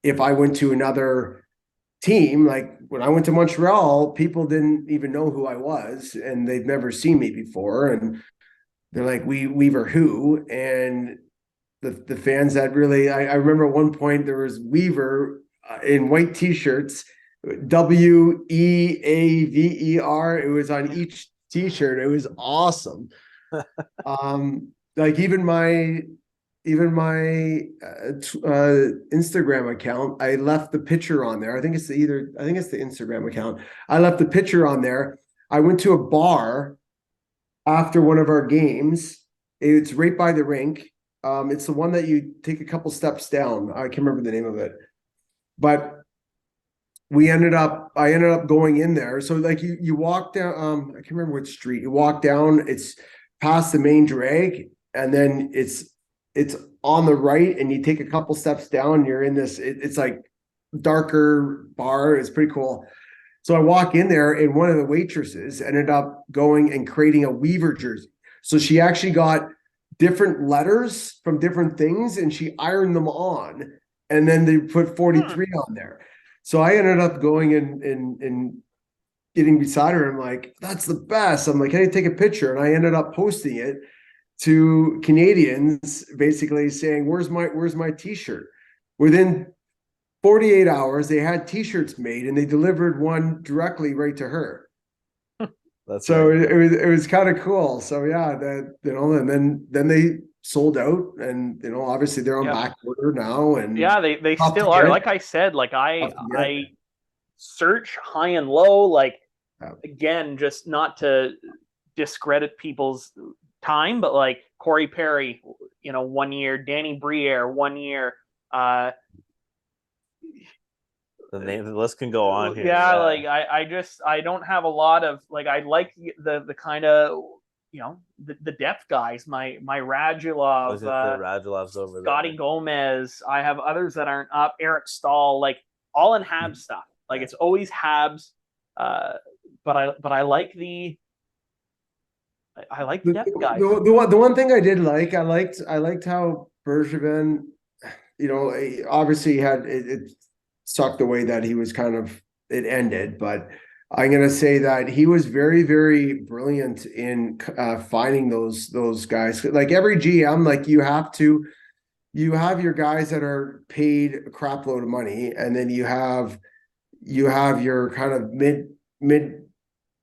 if I went to another team, like when I went to Montreal, people didn't even know who I was, and they've never seen me before. And they're like, Weaver who? And the fans that really, I remember at one point there was Weaver in white t-shirts, WEAVER. It was on each t-shirt. It was awesome. Like even my Instagram account, I left the picture on there. I think it's the Instagram account. I left the picture on there. I went to a bar after one of our games. It's right by the rink. It's the one that you take a couple steps down. I can't remember the name of it, but I ended up going in there. So like you walk down, I can't remember which street. You walk down, it's past the main drag, and then it's on the right, and you take a couple steps down, you're in this, it's like darker bar. It's pretty cool. So I walk in there, and one of the waitresses ended up going and creating a Weaver jersey. So she actually got different letters from different things, and she ironed them on, and then they put 43 on there. So I ended up going and getting beside her. I'm like, that's the best. I'm like, can I take a picture? And I ended up posting it to Canadians, basically saying, where's my t-shirt? Within 48 hours, they had t-shirts made, and they delivered one directly right to her. That's so right. it was kind of cool. So yeah, that, you know, and then they sold out, and you know, obviously they're on back order now, and yeah, they still are. Like I said, like I search high and low, like again, just not to discredit people's time, but like Corey Perry, you know, 1 year, Danny Briere 1 year, the list can go on here. Yeah, like I don't have a lot of, like, I like the kind of, you know, the depth guys, my Radulov, Radulov's over Scotty there. Gomez. I have others that aren't up, Eric Stahl, like all in Habs stuff. Like it's always Habs. But I like the depth guys. The one thing I did like, I liked how Bergevin, you know, obviously had it sucked the way that he was kind of, it ended, but I'm going to say that he was very, very brilliant in finding those guys. Like every GM, like you have your guys that are paid a crap load of money, and then you have you have your kind of mid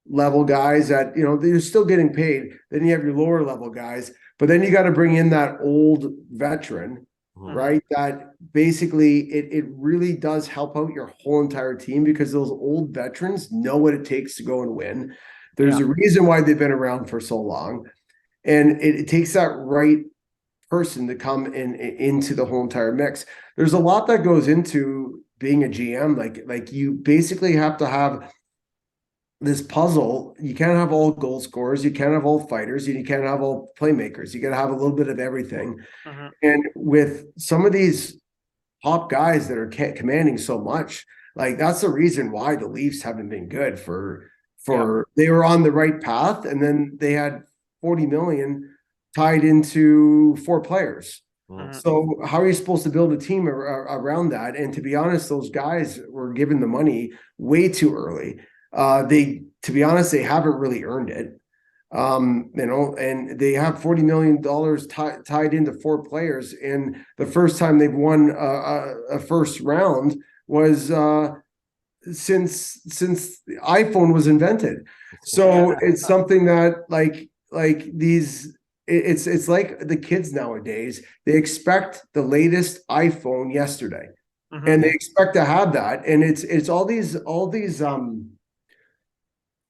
level guys that, you know, they're still getting paid. Then you have your lower level guys, but then you got to bring in that old veteran, right? That basically it really does help out your whole entire team, because those old veterans know what it takes to go and win. There's a reason why they've been around for so long, and it takes that right person to come into the whole entire mix. There's a lot that goes into being a GM. Like you basically have to have this puzzle. You can't have all goal scorers, you can't have all fighters, and you can't have all playmakers. You got to have a little bit of everything. And with some of these top guys that are commanding so much, like that's the reason why the Leafs haven't been good for they were on the right path, and then they had 40 million tied into 4 players. So how are you supposed to build a team around that? And to be honest, those guys were given the money way too early. To be honest, they haven't really earned it. You know, and they have $40 million tied into 4 players. And the first time they've won a first round was since the iPhone was invented. So it's something that like these. It's like the kids nowadays. They expect the latest iPhone yesterday, and they expect to have that. And it's all these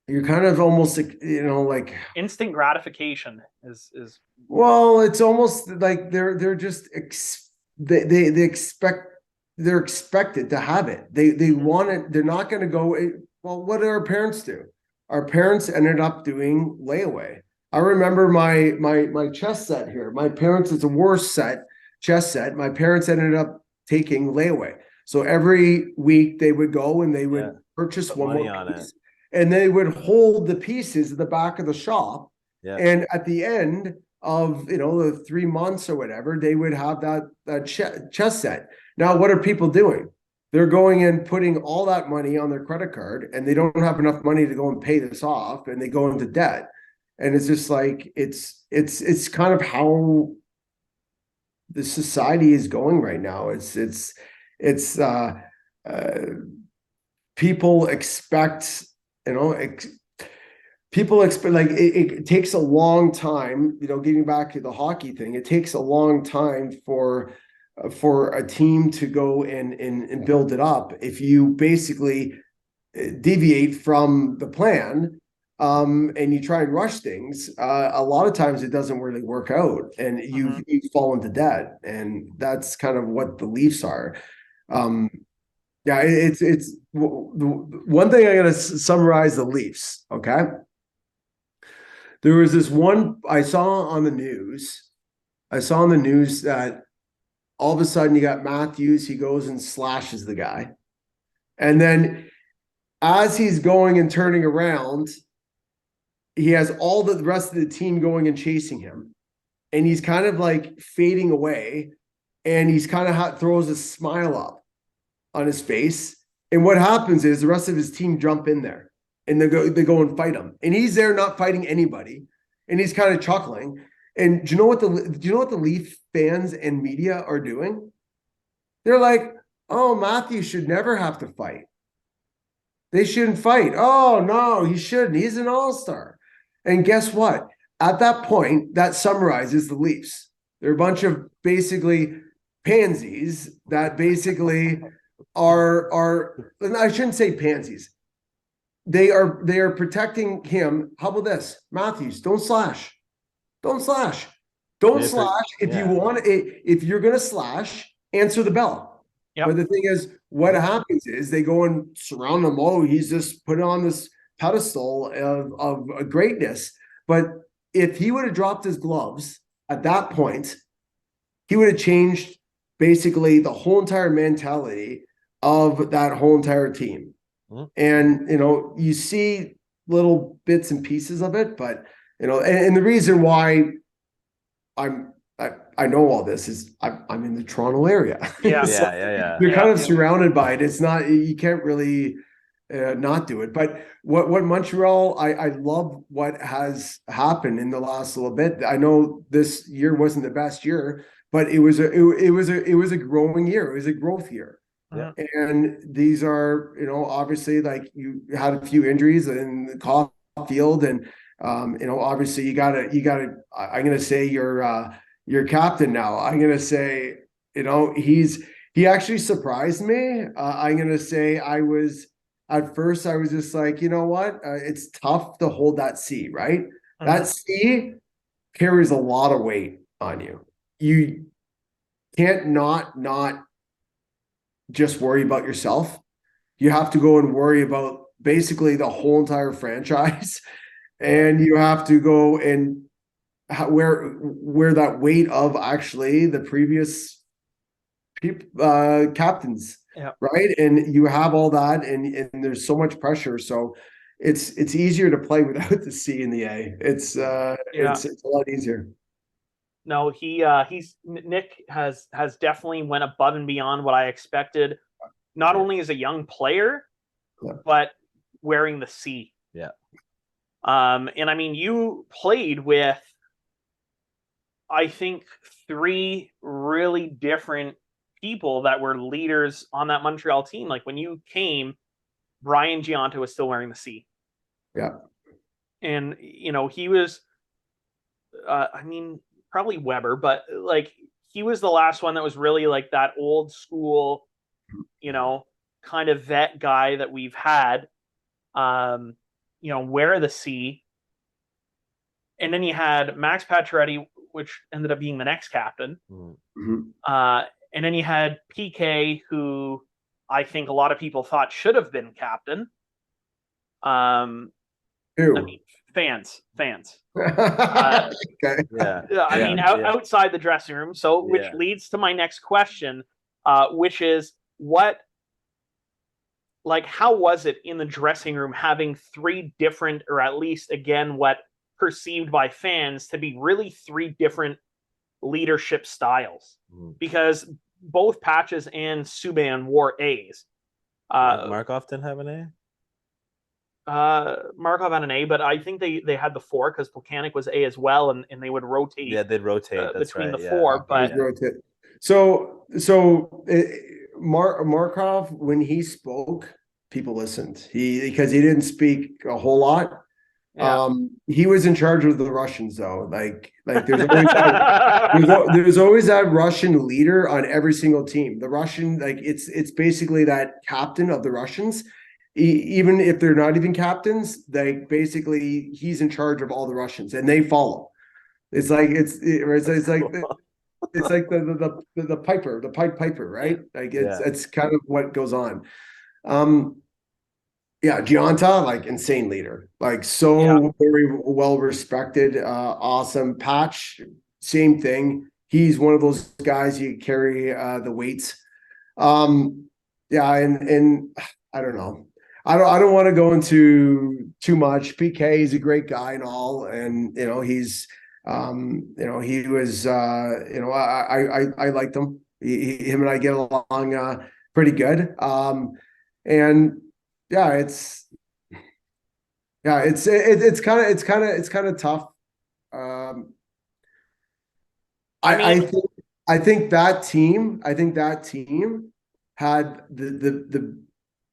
you're kind of almost, you know, like instant gratification is well, it's almost like they're just they expect, they're expected to have it. They want it. They're not going to go. Well, what do our parents do? Our parents ended up doing layaway. I remember my chess set here. My parents, it's a worse chess set. My parents ended up taking layaway. So every week they would go and they would purchase one more piece, and they would hold the pieces at the back of the shop. And at the end of, you know, the 3 months or whatever, they would have that chess set. Now, what are people doing? They're going and putting all that money on their credit card, and they don't have enough money to go and pay this off, and they go into debt. And it's just like it's kind of how the society is going right now. It's people expect, you know, people expect, like it takes a long time, you know, getting back to the hockey thing, it takes a long time for a team to go and build it up. If you basically deviate from the plan, and you try and rush things, a lot of times it doesn't really work out, and you fall into debt. And that's kind of what the Leafs are. It's one thing. I gotta summarize the Leafs. Okay, there was this one I saw on the news. That all of a sudden you got Matthews. He goes and slashes the guy, and then as he's going and turning around, he has all the rest of the team going and chasing him, and he's kind of like fading away, and he's kind of throws a smile up on his face. And what happens is the rest of his team jump in there, and they go and fight him, and he's there not fighting anybody, and he's kind of chuckling. And do you know what the Leaf fans and media are doing? They're like, "Oh, Matthew should never have to fight. They shouldn't fight. Oh no, he shouldn't. He's an all-star." And guess what? At that point, that summarizes the Leafs. They're a bunch of basically pansies that basically are and I shouldn't say pansies. They are protecting him. How about this? Matthews, don't slash. Don't slash. Don't slash. If you want it, if you're gonna slash, answer the bell. But the thing is, what happens is they go and surround him. Oh, he's just put on this pedestal of greatness. But if he would have dropped his gloves at that point, he would have changed basically the whole entire mentality of that whole entire team. And, you know, you see little bits and pieces of it, but, you know, and the reason why I know all this is I'm in the Toronto area. You're kind of surrounded by it. It's not, you can't really not do it. But what Montreal, I love what has happened in the last little bit. I know this year wasn't the best year, but it was a growing year. It was a growth year. Yeah. And these are, obviously, like, you had a few injuries in the Caulfield, and obviously you gotta. I'm gonna say your captain now. I'm gonna say, he actually surprised me. I'm gonna say at first I was just like, you know what, it's tough to hold that C, right? That C carries a lot of weight on you. You can't not just worry about yourself. You have to go and worry about basically the whole entire franchise, and you have to go and where that weight of actually the previous captains, right? And you have all that, and there's so much pressure. So it's easier to play without the C and the A. It's a lot easier. No, Nick has definitely went above and beyond what I expected, not only as a young player, but wearing the C. Yeah. And I mean, you played with, I think, 3 really different people that were leaders on that Montreal team. Like, when you came, Brian Giunta was still wearing the C. Yeah. And, he was, I mean, probably Weber, but like, he was the last one that was really like that old school, kind of vet guy that we've had, wear the C. And then you had Max Pacioretty, which ended up being the next captain. Mm-hmm. And then you had PK, who I think a lot of people thought should have been captain. I mean, fans. Okay. Yeah. I mean, outside the dressing room. So, which leads to my next question, which is how was it in the dressing room having 3 different, or at least, again, what perceived by fans to be really 3 different leadership styles? Because both Patches and Subban wore A's. Markov didn't have an A? Markov had an A, but I think they had the 4 because Plekanec was A as well, and they would rotate. Yeah, they'd rotate between the 4. But so Markov, when he spoke, people listened. Because he didn't speak a whole lot. Yeah. He was in charge of the Russians, though. Like there's always that Russian leader on every single team. The Russian, like, it's basically that captain of the Russians. Even if they're not even captains, like, basically he's in charge of all the Russians, and they follow. It's like the piper, the Pied Piper, right? Like, it's kind of what goes on. Giunta, like, insane leader, like, very well respected, awesome. Patch, same thing. He's one of those guys you carry the weights. And I don't know. I don't want to go into too much. PK is a great guy and all, and he's he was I liked him. Him and I get along pretty good. And it's kind of tough. I think that team had the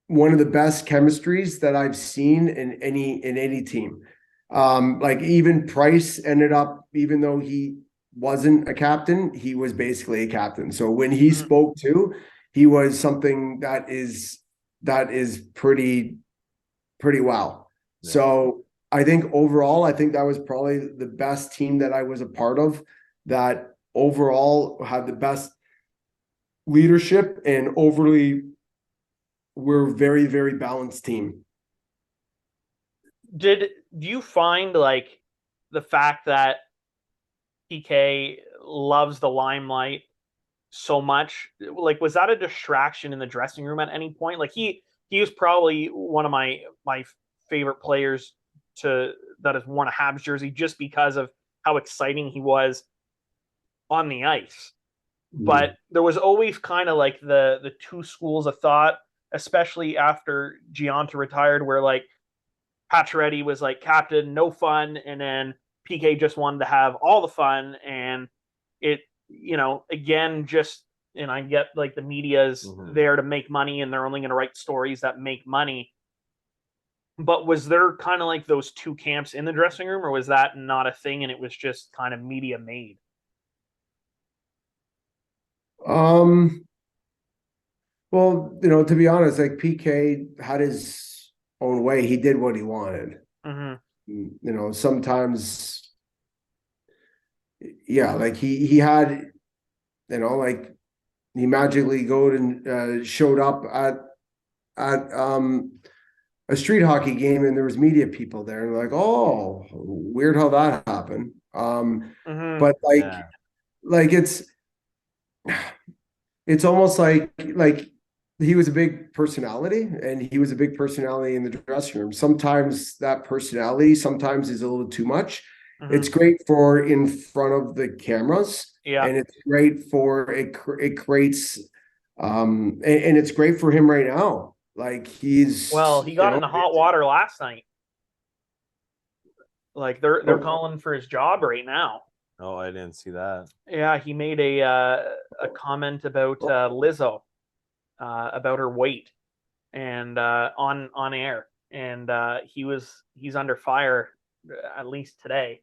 one of the best chemistries that I've seen in any team. Like, even Price ended up, even though he wasn't a captain, he was basically a captain. So when he spoke too, he was something that is pretty wow. Yeah. So I think overall, that was probably the best team that I was a part of, that overall had the best leadership, and we're very, very balanced team. Do you find, like, the fact that PK loves the limelight so much, like, was that a distraction in the dressing room at any point? Like, he was probably one of my favorite players that has worn a Habs jersey, just because of how exciting he was on the ice. But there was always kind of like the 2 schools of thought, especially after Giunta retired, where, like, Pacioretty was like captain, no fun, and then PK just wanted to have all the fun, and it, again, just and I get like the media's Mhm. there to make money and they're only going to write stories that make money. But was there kind of like those two camps in the dressing room, or was that not a thing and it was just kind of media made? Well, to be honest, like PK had his own way. He did what he wanted. Sometimes, yeah, like he had, like he magically go and showed up at a street hockey game and there was media people there and like, oh, weird how that happened. But Yeah. like it's almost like he was a big personality and he was a big personality in the dressing room. Sometimes that personality sometimes is a little too much. It's great for in front of the cameras, and it's great for it creates and it's great for him right now. Like he got in the hot water last night. Like they're calling for his job right now. Oh, I didn't see that. Yeah, he made a comment about Lizzo, about her weight, and on air, and he's under fire at least today,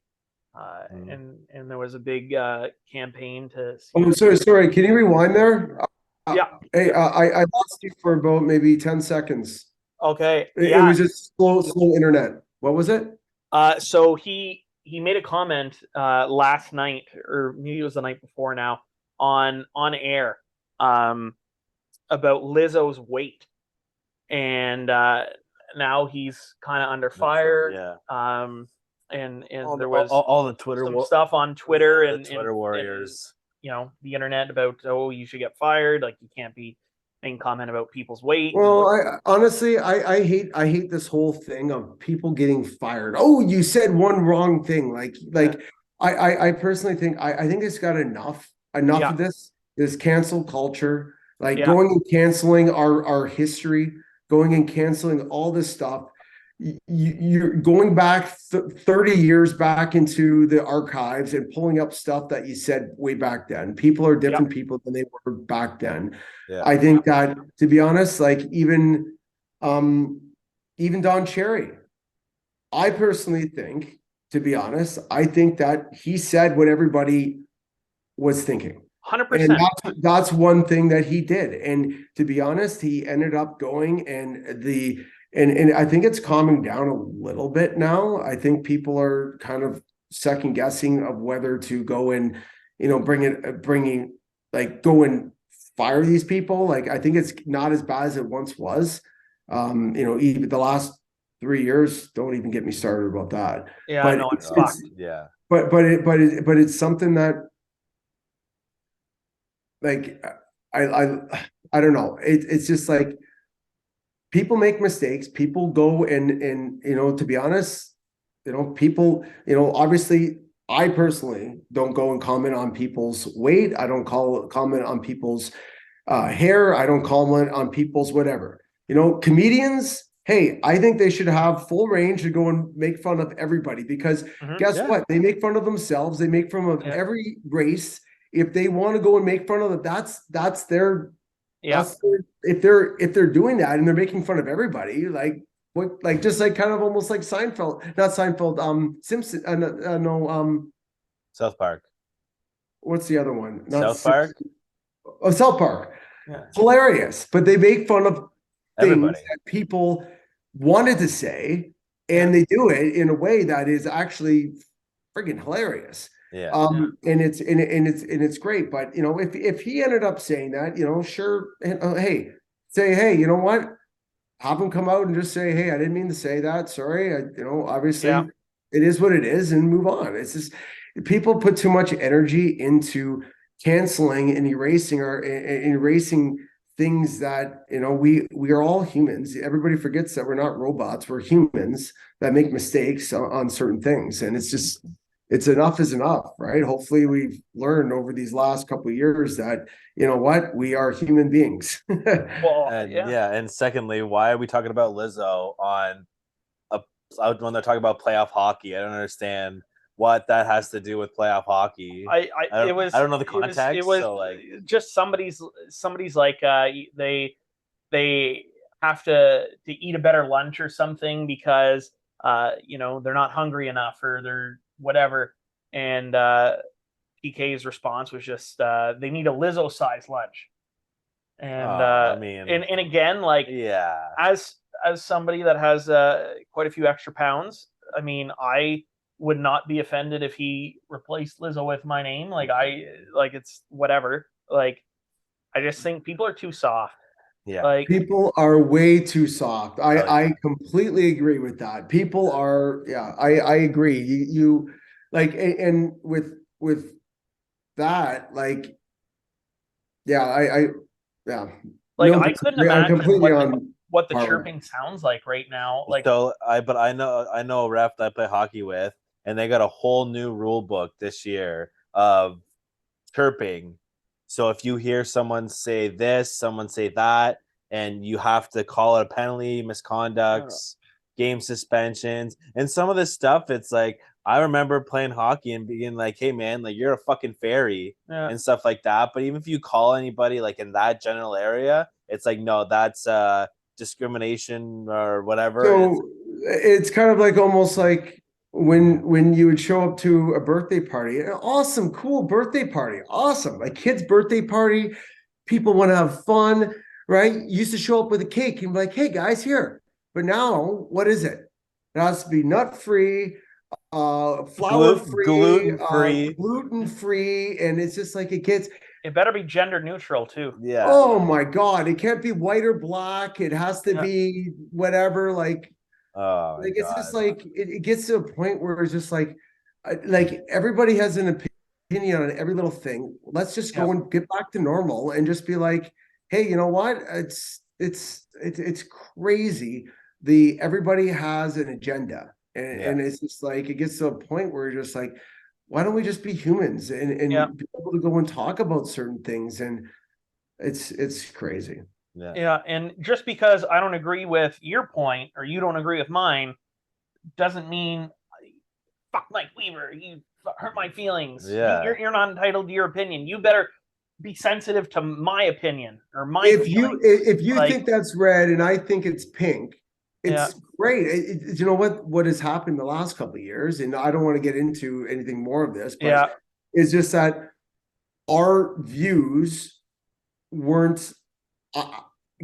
and there was a big campaign to. Oh, sorry. Can you rewind there? Yeah. Hey, I lost you for about maybe 10 seconds. Okay. It was just slow internet. What was it? So he made a comment last night, or maybe it was the night before now, on air, about Lizzo's weight, and now he's kind of under fire. Yeah. And there was all the Twitter some stuff on Twitter the and Twitter warriors. And, the internet about, oh, you should get fired. Like you can't be making comment about people's weight. Well, I hate this whole thing of people getting fired. Oh, you said one wrong thing. I personally think I think it's got enough of this cancel culture, like going and canceling our history, going and canceling all this stuff. You're going back 30 years back into the archives and pulling up stuff that you said way back then. People are different people than they were back then. Yeah. I think that, to be honest, like even Don Cherry, I personally think, to be honest, I think that he said what everybody was thinking. 100%. And that's one thing that he did. And to be honest, he ended up going and I think it's calming down a little bit now. I think people are kind of second guessing of whether to go and, go and fire these people. Like, I think it's not as bad as it once was. Even the last 3 years, don't even get me started about that. Yeah, but no, it's yeah. But it's something that, like, I don't know. It's just like, people make mistakes. People go and to be honest, people, obviously, I personally don't go and comment on people's weight. I don't comment on people's hair. I don't comment on people's whatever. Comedians, hey, I think they should have full range to go and make fun of everybody, because guess what? They make fun of themselves. They make fun of every race. If they want to go and make fun of it, that's their. Yeah. If they're doing that and they're making fun of everybody, just like kind of almost like Seinfeld, not Seinfeld, Simpson, South Park. What's the other one? South Park. Oh, South Park. Yeah. Hilarious, but they make fun of everybody. Things that people wanted to say, and they do it in a way that is actually friggin' hilarious. Yeah. And it's great. But if he ended up saying that, sure, hey, say, hey, you know what? Have him come out and just say, hey, I didn't mean to say that. Sorry. Obviously it is what it is, and move on. It's just, people put too much energy into canceling and erasing things that, we are all humans. Everybody forgets that we're not robots. We're humans that make mistakes on certain things. And it's enough is enough, right? Hopefully we've learned over these last couple of years that, we are human beings. And secondly, why are we talking about Lizzo when they're talking about playoff hockey? I don't understand what that has to do with playoff hockey. I don't know the context. It was so like just somebody's like they have to eat a better lunch or something because they're not hungry enough or they're whatever. And PK's response was just they need a Lizzo size lunch. And I mean, and again, like as somebody that has quite a few extra pounds, I mean, I would not be offended if he replaced Lizzo with my name. Like it's whatever. Like I just think people are too soft. Yeah. Like people are way too soft. I completely agree with that. People are, I agree. You like, and with that, like, I like no, I couldn't I'm imagine completely what the par with chirping sounds like right now. Like so I know a ref that I play hockey with, and they got a whole new rule book this year of chirping. So if you hear someone say this, someone say that, and you have to call it a penalty, misconducts, game suspensions, and some of this stuff, it's like I remember playing hockey and being like, "Hey man, like you're a fucking fairy," and stuff like that. But even if you call anybody like in that general area, it's like no, that's discrimination or whatever. So it's kind of like almost like when you would show up to a birthday party, an awesome, cool birthday party, awesome, a kid's birthday party, people want to have fun, right? You used to show up with a cake and be like, hey guys, here. But now, what is it? It has to be nut free, flour free, gluten free, and it's just like it gets. It better be gender neutral too. Yeah. Oh my God! It can't be white or black. It has to be whatever. Like it's just like it gets to a point where it's just like everybody has an opinion on every little thing. Let's just go and get back to normal and just be like, hey, you know what? It's crazy. Everybody has an agenda, and it's just like it gets to a point where you're just like, why don't we just be humans and be able to go and talk about certain things? And it's crazy. Yeah, and just because I don't agree with your point or you don't agree with mine doesn't mean fuck Mike Weaver, you hurt my feelings. Yeah. You're not entitled to your opinion. You better be sensitive to my opinion or my if feelings. if you think that's red and I think it's pink, it's great. You know what has happened the last couple of years, and I don't want to get into anything more of this, but it's just that our views weren't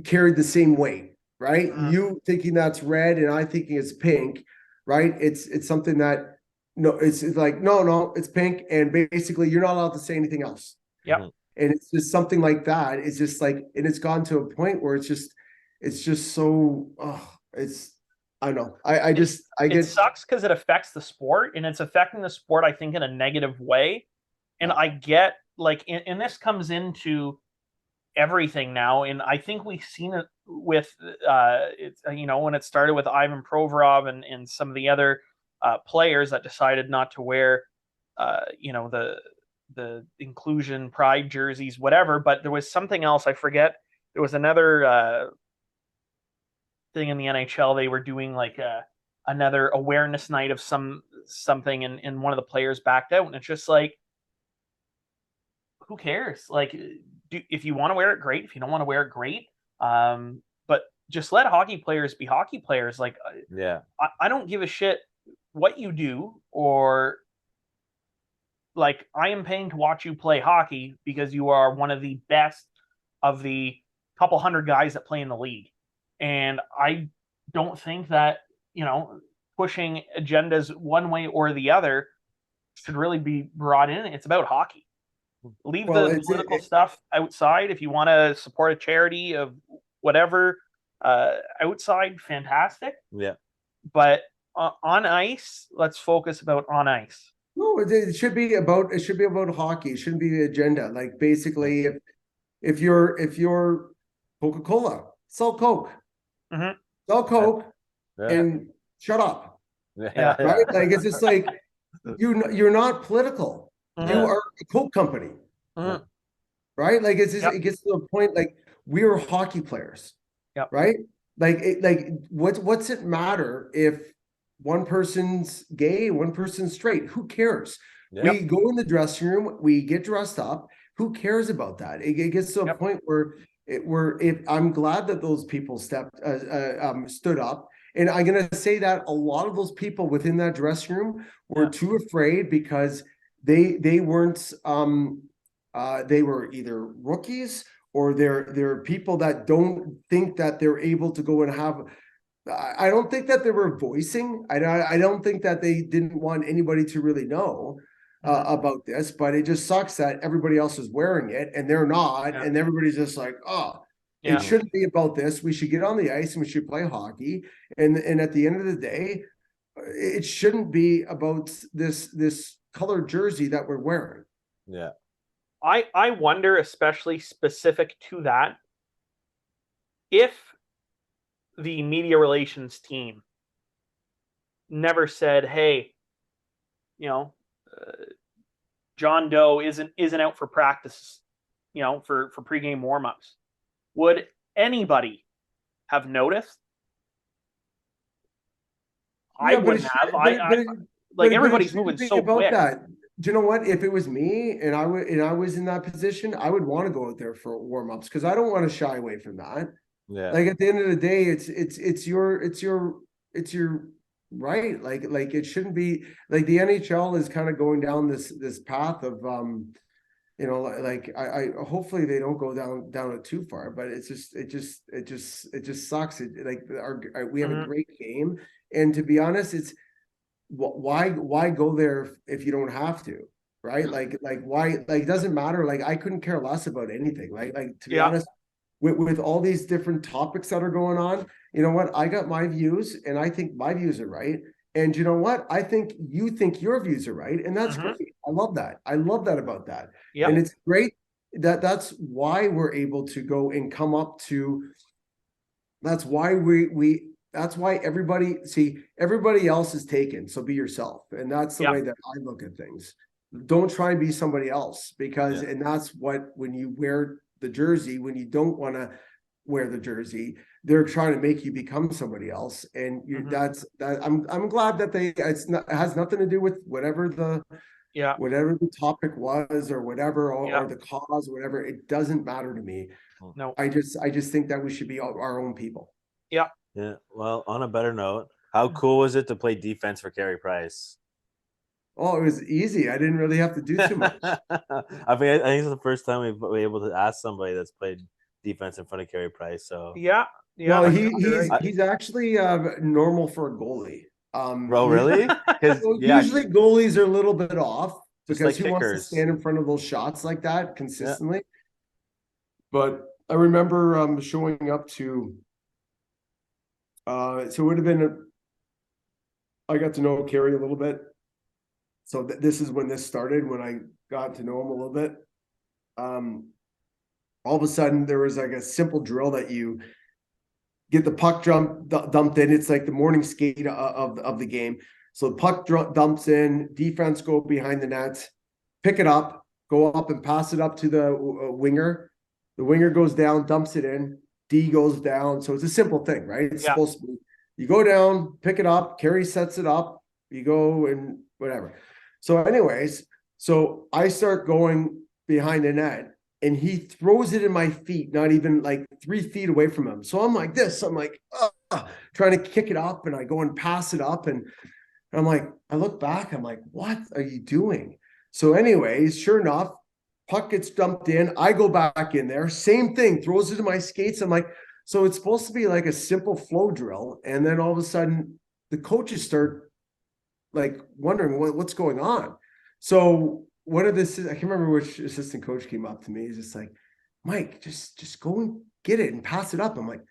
carried the same weight, right? You thinking that's red and I thinking it's pink, right? It's something that it's like no, it's pink, and basically you're not allowed to say anything else. Yep. And it's just something like that. It's just like, and it's gone to a point where it's just so I know. It sucks because it affects the sport, and it's affecting the sport, I think, in a negative way. And I get like, and this comes into everything now, and I think we've seen it with when it started with Ivan Provorov and some of the other players that decided not to wear the inclusion pride jerseys, whatever. But there was something else, I forget. There was another thing in the NHL. They were doing like another awareness night of something, and one of the players backed out, and it's just like, who cares? Like, if you want to wear it, great. If you don't want to wear it, great. But just let hockey players be hockey players. Like, I don't give a shit what you do, or like, I am paying to watch you play hockey because you are one of the best of the couple hundred guys that play in the league. And I don't think that, pushing agendas one way or the other should really be brought in. It's about hockey. Leave the political stuff outside. If you want to support a charity of whatever outside, fantastic. Yeah. But on ice, let's focus about on ice. No, it should be about hockey. It shouldn't be the agenda. Like, basically, if you're Coca-Cola, sell Coke. Mm-hmm. Sell Coke and shut up. Yeah. Right? Like, it's just like you're not political. Mm-hmm. You are a Coke company. Mm-hmm. Right? Like, it's just, it gets to a point like we're hockey players. Yep. Right? Like what's it matter if one person's gay, one person's straight. Who cares? Yeah. We go in the dressing room, we get dressed up. Who cares about that? It gets to a point where if I'm glad that those people stood up. And I'm going to say that a lot of those people within that dressing room were too afraid because they weren't they were either rookies or they're people that don't think that they're able to go and have. I don't think that they were voicing. I don't think that they didn't want anybody to really know about this, but it just sucks that everybody else is wearing it and they're not, and everybody's just like, oh, it shouldn't be about this. We should get on the ice and we should play hockey. And at the end of the day, it shouldn't be about this colored jersey that we're wearing. Yeah. I wonder, especially specific to that, if the media relations team never said, hey, John Doe isn't out for practice, for pregame warmups, would anybody have noticed? I wouldn't have. Everybody's moving so quick. That. Do you know what? If it was me and I was in that position, I would want to go out there for warm-ups because I don't want to shy away from that. Yeah. Like at the end of the day, it's your right. Like it shouldn't be like the NHL is kind of going down this path of like I hopefully they don't go down it too far, but it just sucks. We have a great game, and to be honest, it's why go there if you don't have to, right? Like why, like it doesn't matter. Like I couldn't care less about anything. Like to be honest, with all these different topics that are going on, you know what? I got my views and I think my views are right. And you know what? I think you think your views are right. And that's great. I love that. I love that about that. And it's great that's why we're able to go and come up to, that's why that's why everybody else is taken. So be yourself. And that's the way that I look at things. Don't try and be somebody else because, and that's what, when you wear the jersey, when you don't want to wear the jersey, they're trying to make you become somebody else. And I'm glad that it has nothing to do with whatever the topic was or whatever, or the cause, or whatever. It doesn't matter to me. No, I just think that we should be our own people. Yeah. Yeah. Well, on a better note, how cool was it to play defense for Carey Price? Oh, it was easy. I didn't really have to do too much. I think it's the first time we've been able to ask somebody that's played defense in front of Carey Price. So well, he's actually normal for a goalie. Bro, really? Because usually goalies are a little bit off because like who wants to stand in front of those shots like that consistently? But I remember showing up to. So it would have been. I got to know Carey a little bit. So this is when this started, when I got to know him a little bit. All of a sudden, there was like a simple drill that you get the puck dumped in. It's like the morning skate of the game. So the puck dumps in, defense go behind the net, pick it up, go up and pass it up to the winger. The winger goes down, dumps it in, D goes down. So it's a simple thing, right? It's supposed to be, you go down, pick it up, Carey sets it up, you go and whatever. So anyways, so I start going behind the net and he throws it in my feet, not even like 3 feet away from him. So I'm like this, I'm like, trying to kick it up, and I go and pass it up. And I'm like, I look back, I'm like, what are you doing? So anyways, sure enough, puck gets dumped in. I go back in there, same thing, throws it in my skates. I'm like, so it's supposed to be like a simple flow drill. And then all of a sudden the coaches start like wondering what's going on. So one of this, I can't remember which assistant coach came up to me. He's just like, Mike, just go and get it and pass it up. I'm like,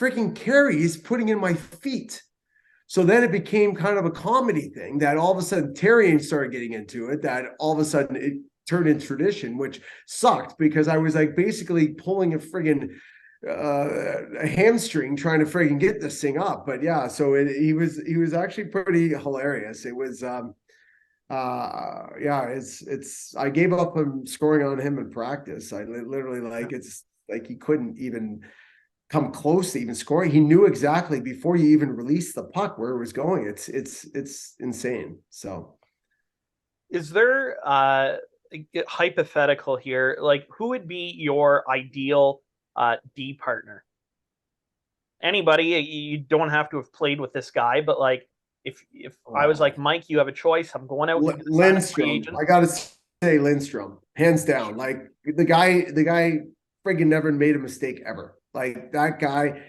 freaking Carey is putting in my feet. So then it became kind of a comedy thing that all of a sudden Terry started getting into it, that all of a sudden it turned into tradition, which sucked because I was like basically pulling a friggin' a hamstring trying to friggin' get this thing up. But yeah, so he was actually pretty hilarious. It was it's I gave up on scoring on him in practice. I literally it's like he couldn't even come close to even scoring. He knew exactly before you even released the puck where it was going. It's insane. So Is there hypothetical here? Like, who would be your ideal D partner? Anybody. You don't have to have played with this guy, but like, if I was like, Mike, you have a choice. I'm going out to sign a free Lindstrom, agent. I gotta say Lindstrom, hands down. Like the guy friggin' never made a mistake ever. Like that guy,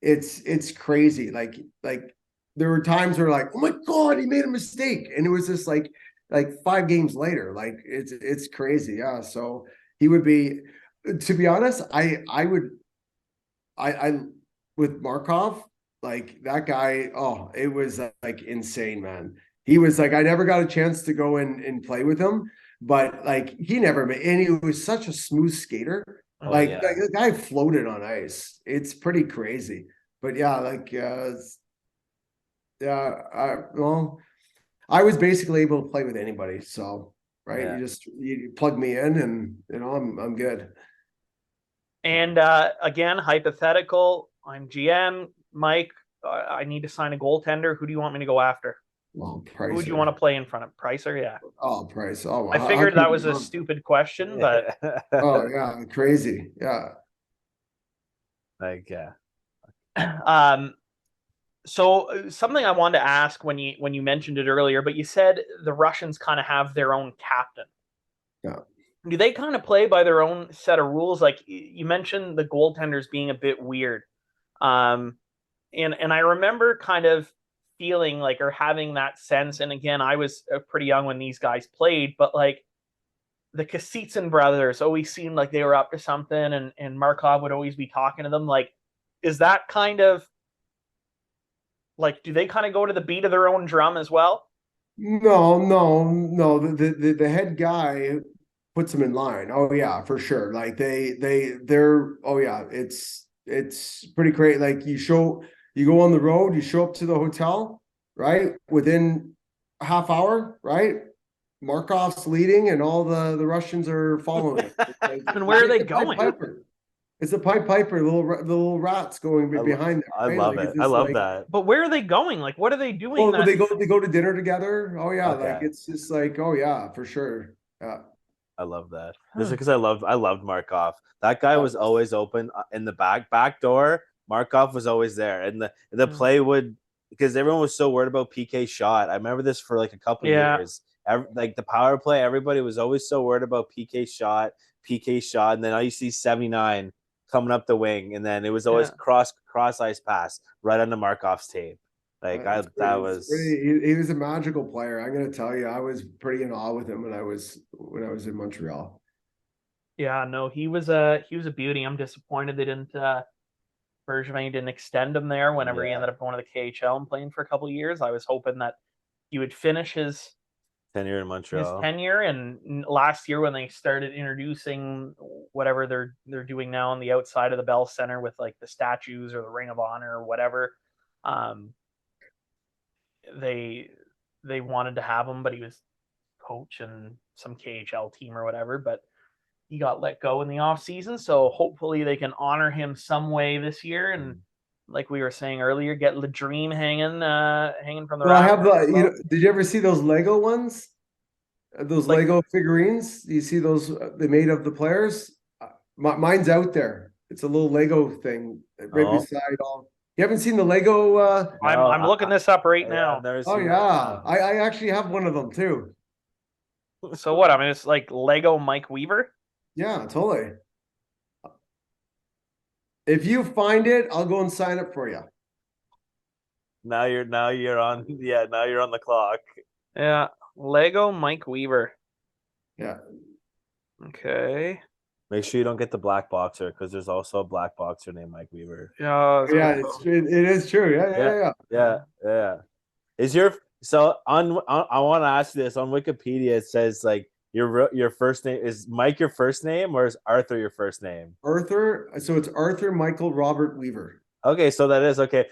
it's crazy. Like there were times where like, oh my god, he made a mistake, and it was just like 5 games later. Like it's crazy. Yeah. So he would be, to be honest, I would I with Markov, like that guy, oh, it was like insane, man. He was like, I never got a chance to go and play with him, but like he never made, and he was such a smooth skater. Oh, Like yeah. the guy floated on ice. It's pretty crazy. But yeah, like well, I was basically able to play with anybody. So right, Yeah. you plug me in, and I'm good. And again, hypothetical. I'm GM, Mike. I need to sign a goaltender. Who do you want me to go after? Well, Who would you Pricer. want to play in front of? Pricer, yeah. Oh, Price. Oh, I figured that was a stupid question, but Oh yeah, crazy. Yeah. Like, yeah. So something I wanted to ask when you mentioned it earlier, but you said the Russians kind of have their own captain. Yeah. Do they kind of play by their own set of rules? Like you mentioned the goaltenders being a bit weird. And I remember kind of feeling like, or having that sense, and again, I was pretty young when these guys played, but like the Kasitsyn brothers always seemed like they were up to something, and Markov would always be talking to them. Like, is that kind of like, do they kind of go to the beat of their own drum as well? No. The head guy puts them in line. Oh yeah, for sure. Like they're oh yeah, it's pretty great. Like you go on the road, you show up to the hotel, right? Within a half hour, right? Markov's leading, and all the Russians are following him. Like, And where are they the Pied going? Piper. It's the Pied Piper, the little rats going behind them. I Right? love Like, it. it's I just love like, that. But where are they going? Like, what are they doing? oh, That they go to dinner together. Oh yeah, like Okay. it's just like, oh yeah, for sure. Yeah. I love that. Huh. Just because I loved Markov. That guy was always open in the back door. Markov was always there, and the play would, because everyone was so worried about PK shot. I remember this for like a couple years. Like the power play, everybody was always so worried about PK shot, and then I used to see 79 coming up the wing, and then it was always cross ice pass right onto Markov's tape. Like he was a magical player. I'm gonna tell you, I was pretty in awe with him when I was in Montreal. Yeah, no, he was a beauty. I'm disappointed they didn't Bergevin didn't extend him there whenever he ended up going to the KHL and playing for a couple of years. I was hoping that he would finish his tenure in Montreal. And last year when they started introducing whatever they're doing now on the outside of the Bell Center with like the statues or the Ring of Honor or whatever, they wanted to have him, but he was coaching some KHL team or whatever, but he got let go in the off season. So hopefully they can honor him some way this year. And like we were saying earlier, get the dream hanging from the. Well, I have did you ever see those Lego ones? Those Like, Lego figurines? You see those they made of the players? Mine's out there. It's a little Lego thing right beside all. You haven't seen the Lego? I'm looking this up right now. Oh yeah, I actually have one of them too. So what? I mean, it's like Lego Mike Weaver. Yeah, totally. If you find it, I'll go and sign up for you. Now you're on. Yeah, now you're on the clock. Yeah, Lego Mike Weaver. Yeah. Okay. Make sure you don't get the black boxer, because there's also a black boxer named Mike Weaver. Yeah, it is true. Yeah. Is your I want to ask you this. On Wikipedia, it says like your first name is Mike, your first name, or is Arthur your first name? Arthur. So it's Arthur Michael Robert Weaver. Okay, so that is okay.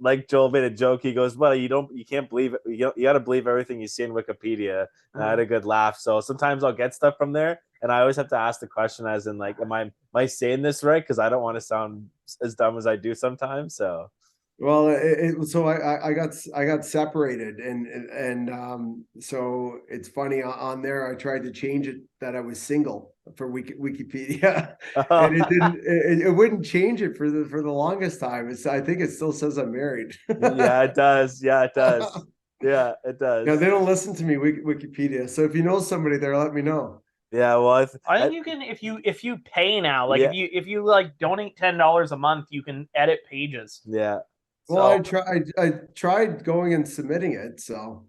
Like Joel made a joke. He goes, "Well, you can't believe it. You got to believe everything you see in Wikipedia." And I had a good laugh. So sometimes I'll get stuff from there, and I always have to ask the question as in like, am I saying this right? Because I don't want to sound as dumb as I do sometimes. So Well, so I got separated, and so it's funny on there. I tried to change it that I was single for Wikipedia, and it didn't. It wouldn't change it for the longest time. I think it still says I'm married. yeah, it does. Yeah, it does. Yeah, it does. Yeah, they don't listen to me Wikipedia. So if you know somebody there, let me know. Yeah, well, I think you can if you pay now, like Yeah. if you like donate $10 a month, you can edit pages. yeah. Well, So I tried going and submitting it. So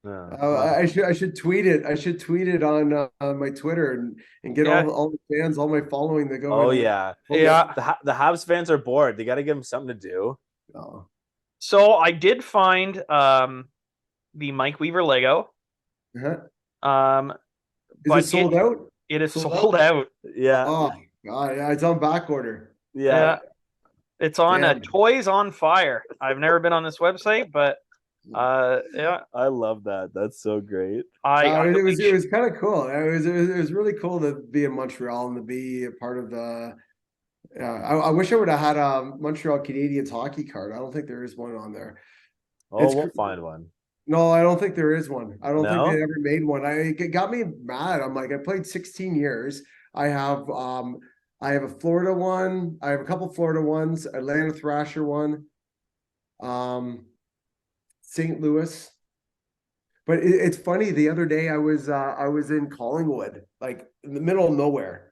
No. I should tweet it. I should tweet it on my Twitter and get Yeah. all the fans, all my following that go. Oh in and- yeah. Yeah. The Habs fans are bored. They got to give them something to do. Oh. so I did find the Mike Weaver Lego. Uh-huh. Is But it sold out? It is Sold sold out. Yeah. Oh God, yeah, it's on back order. Yeah. It's on Damn. Toys on Fire. I've never been on this website, but yeah, I love that. That's so great. It was kind of cool. It was really cool to be in Montreal and to be a part of the. I wish I would have had a Montreal Canadiens hockey card. I don't think there is one on there. Oh, we'll find one. No, I don't think there is one. I don't think No? they ever made one. It got me mad. I'm like, I played 16 years. I have a Florida one. I have a couple Florida ones, Atlanta Thrasher one, St. Louis. But it's funny. The other day I was in Collingwood, like in the middle of nowhere,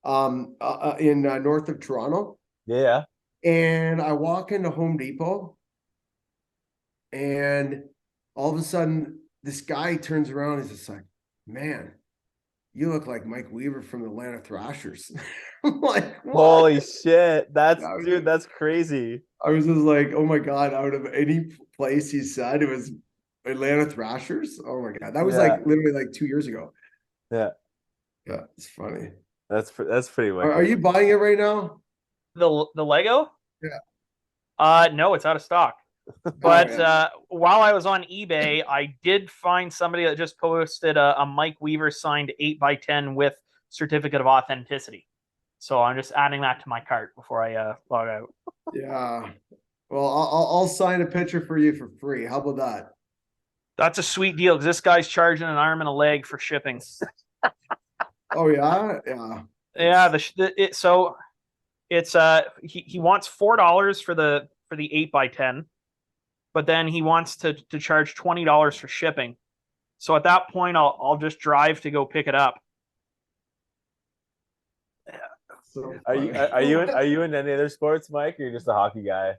in north of Toronto, Yeah. and I walk into Home Depot, and all of a sudden this guy turns around and is just like, "Man, you look like Mike Weaver from the Atlanta Thrashers." I'm like, what? Holy shit. Yeah, Dude, that's crazy. I was just like, oh my God, out of any place he said it was Atlanta Thrashers. Oh my God. That was like literally like 2 years ago. Yeah. Yeah, it's funny. That's pretty wicked. Are you buying it right now? the Lego. Yeah. No, it's out of stock. But while I was on eBay, I did find somebody that just posted a Mike Weaver signed 8x10 with certificate of authenticity. So I'm just adding that to my cart before I log out. Yeah. Well, I'll sign a picture for you for free. How about that? That's a sweet deal because this guy's charging an arm and a leg for shipping. Oh yeah, yeah. Yeah. So it's he wants $4 for the 8x10, but then he wants to charge $20 for shipping. So at that point, I'll just drive to go pick it up. So Are you in any other sports, Mike, or you're just a hockey guy?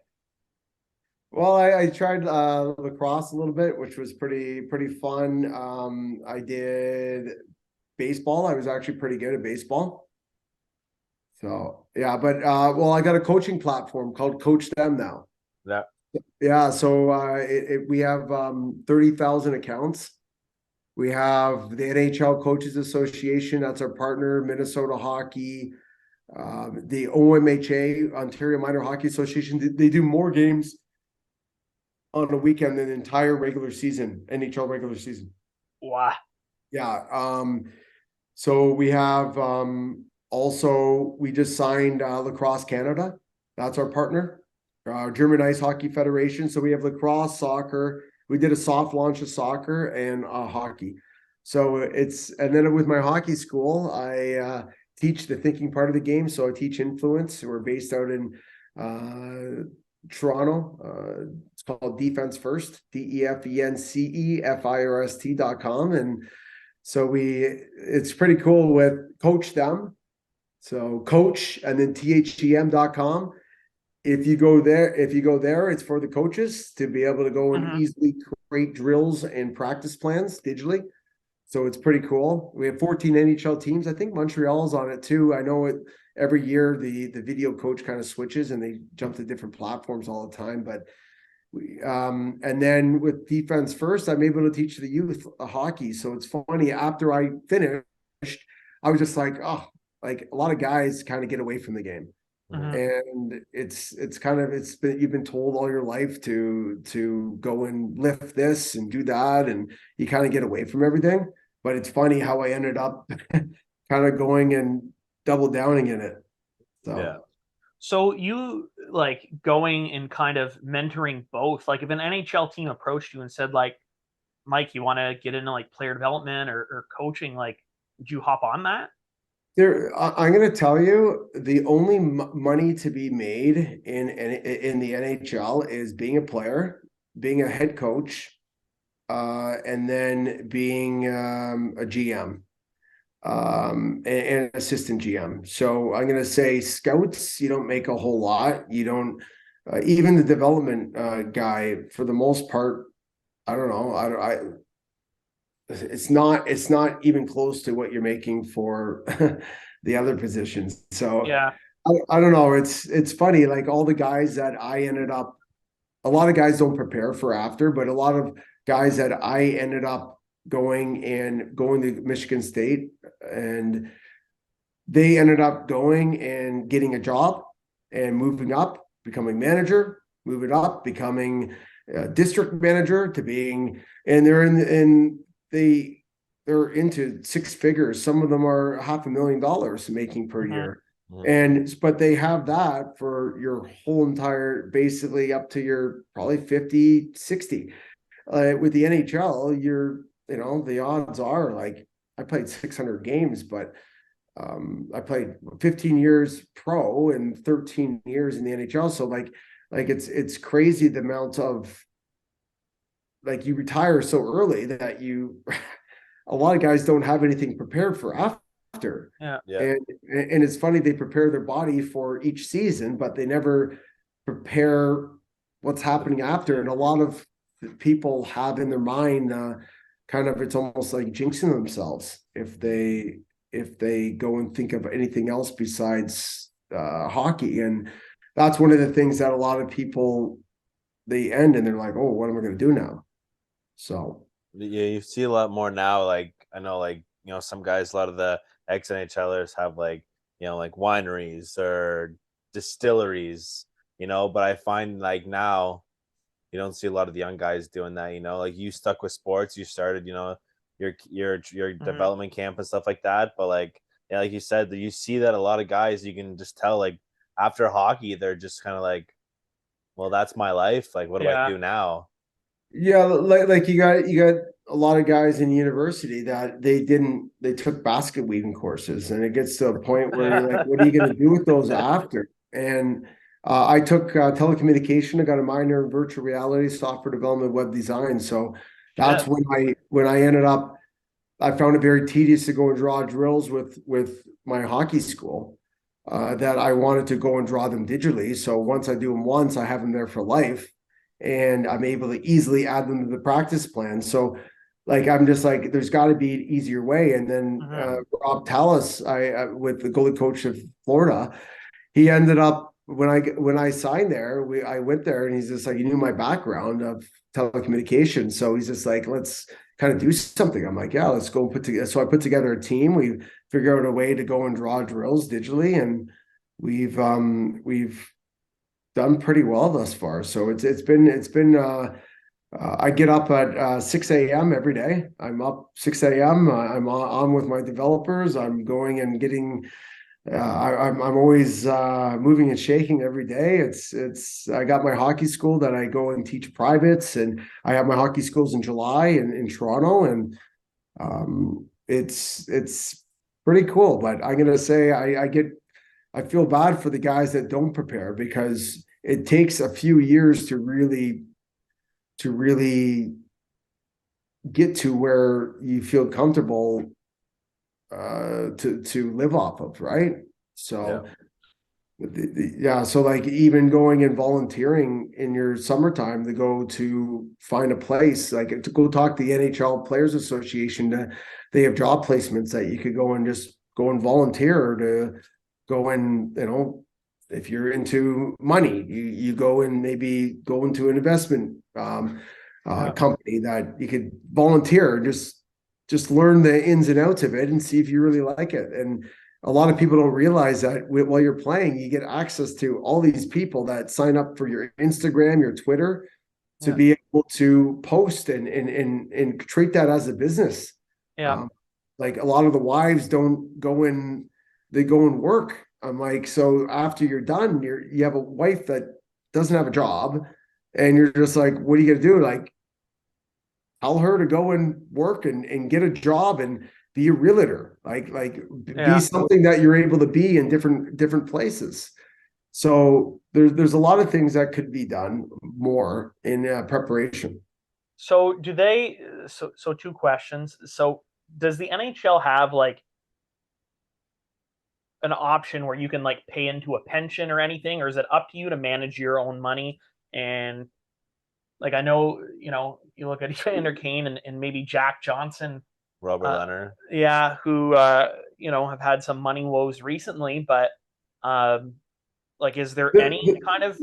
Well, I tried lacrosse a little bit, which was pretty fun. I did baseball. I was actually pretty good at baseball. So yeah, but well, I got a coaching platform called Coach Them now. Yeah. Yeah, so we have 30,000 accounts. We have the NHL Coaches Association, that's our partner, Minnesota Hockey, the OMHA, Ontario Minor Hockey Association. They do more games on a weekend than the entire regular season, NHL regular season. Wow. Yeah. So we have also, we just signed Lacrosse Canada. That's our partner. German Ice Hockey Federation. So we have lacrosse, soccer. We did a soft launch of soccer and hockey. So and then with my hockey school, I teach the thinking part of the game. So I teach Influence. We're based out in Toronto. It's called Defense First, DEFENCEFIRST.com. And so it's pretty cool with Coach Them. So coach and then THEM.com. If you go there, it's for the coaches to be able to go and easily create drills and practice plans digitally. So it's pretty cool. We have 14 NHL teams. I think Montreal's on it too. I know every year the video coach kind of switches and they jump to different platforms all the time. But and then with Defense First, I'm able to teach the youth hockey. So it's funny. After I finished, I was just like, oh, like a lot of guys kind of get away from the game. And you've been told all your life to go and lift this and do that, and you kind of get away from everything. But it's funny how I ended up kind of going and double downing in it. So Yeah. So you like going and kind of mentoring both. Like if an NHL team approached you and said like, Mike, you want to get into like player development or coaching, like would you hop on that? I'm going to tell you, the only money to be made in the NHL is being a player, being a head coach, and then being a GM, and assistant GM. So I'm going to say scouts, you don't make a whole lot. You don't, even the development guy, for the most part, I don't know. It's not even close to what you're making for the other positions. So Yeah. I don't know. It's funny. Like all the guys that I ended up, a lot of guys don't prepare for after, but a lot of guys that I ended up going to Michigan State, and they ended up going and getting a job and moving up, becoming manager, moving up, becoming a district manager to being, and they're into six figures. Some of them are $500,000 making per year. But they have that for your whole entire, basically up to your probably 50, 60. With the NHL, the odds are like, I played 600 games, but I played 15 years pro and 13 years in the NHL. So like it's crazy the amount of, like, you retire so early that a lot of guys don't have anything prepared for after. Yeah. And it's funny, they prepare their body for each season, but they never prepare what's happening after. And a lot of people have in their mind kind of, it's almost like jinxing themselves if they go and think of anything else besides hockey. And that's one of the things that a lot of people, they end and they're like, oh, what am I going to do now? So Yeah, you see a lot more now. Like I know, like some guys, a lot of the ex NHLers have like like wineries or distilleries. But I find like now you don't see a lot of the young guys doing that. Like you stuck with sports, you started your development camp and stuff like that. But like like you said, that you see that a lot of guys, you can just tell like after hockey, they're just kind of like, well, that's my life. Like, what do I do now? yeah, like you got a lot of guys in university that they took basket weaving courses, and it gets to a point where you're like, what are you going to do with those after? And I took telecommunication. I got a minor in virtual reality, software development, web design. So that's when I ended up, I found it very tedious to go and draw drills with my hockey school, that I wanted to go and draw them digitally. So once I do them once, I have them there for life, and I'm able to easily add them to the practice plan. So like, I'm just like, there's got to be an easier way. And then Rob Tallis, with the goalie coach of Florida, he ended up, when I signed there, I went there, and he's just like, he knew my background of telecommunications, so he's just like, let's kind of do something. I'm like, yeah, let's go put together. So I put together a team. We figure out a way to go and draw drills digitally, and we've done pretty well thus far. So it's been I get up at 6 a.m. every day. I'm up 6 a.m. I'm on with my developers. I'm going and getting. I'm always moving and shaking every day. I got my hockey school that I go and teach privates, and I have my hockey schools in July in Toronto, and it's pretty cool. But I'm gonna say I feel bad for the guys that don't prepare, because it takes a few years to really get to where you feel comfortable to live off of, right? So so like, even going and volunteering in your summertime to go to find a place, like to go talk to the NHL Players Association, they have job placements that you could go and just go and volunteer to go and, if you're into money, you go and maybe go into an investment company that you could volunteer, just learn the ins and outs of it and see if you really like it. And a lot of people don't realize that while you're playing, you get access to all these people that sign up for your Instagram, your Twitter, to be able to post and treat that as a business. Yeah. like a lot of the wives don't go in, they go and work. I'm like, so after you're done, you have a wife that doesn't have a job, and you're just like, what are you gonna do? Like, tell her to go and work and get a job and be a realtor, like be something that you're able to be in different places. So there's a lot of things that could be done more in preparation. So do they? So two questions. So does the NHL have like an option where you can like pay into a pension or anything, or is it up to you to manage your own money? And like I know, you look at Evander Kane and maybe Jack Johnson, Robert Leonard. yeah, who have had some money woes recently, but like, is there any kind of?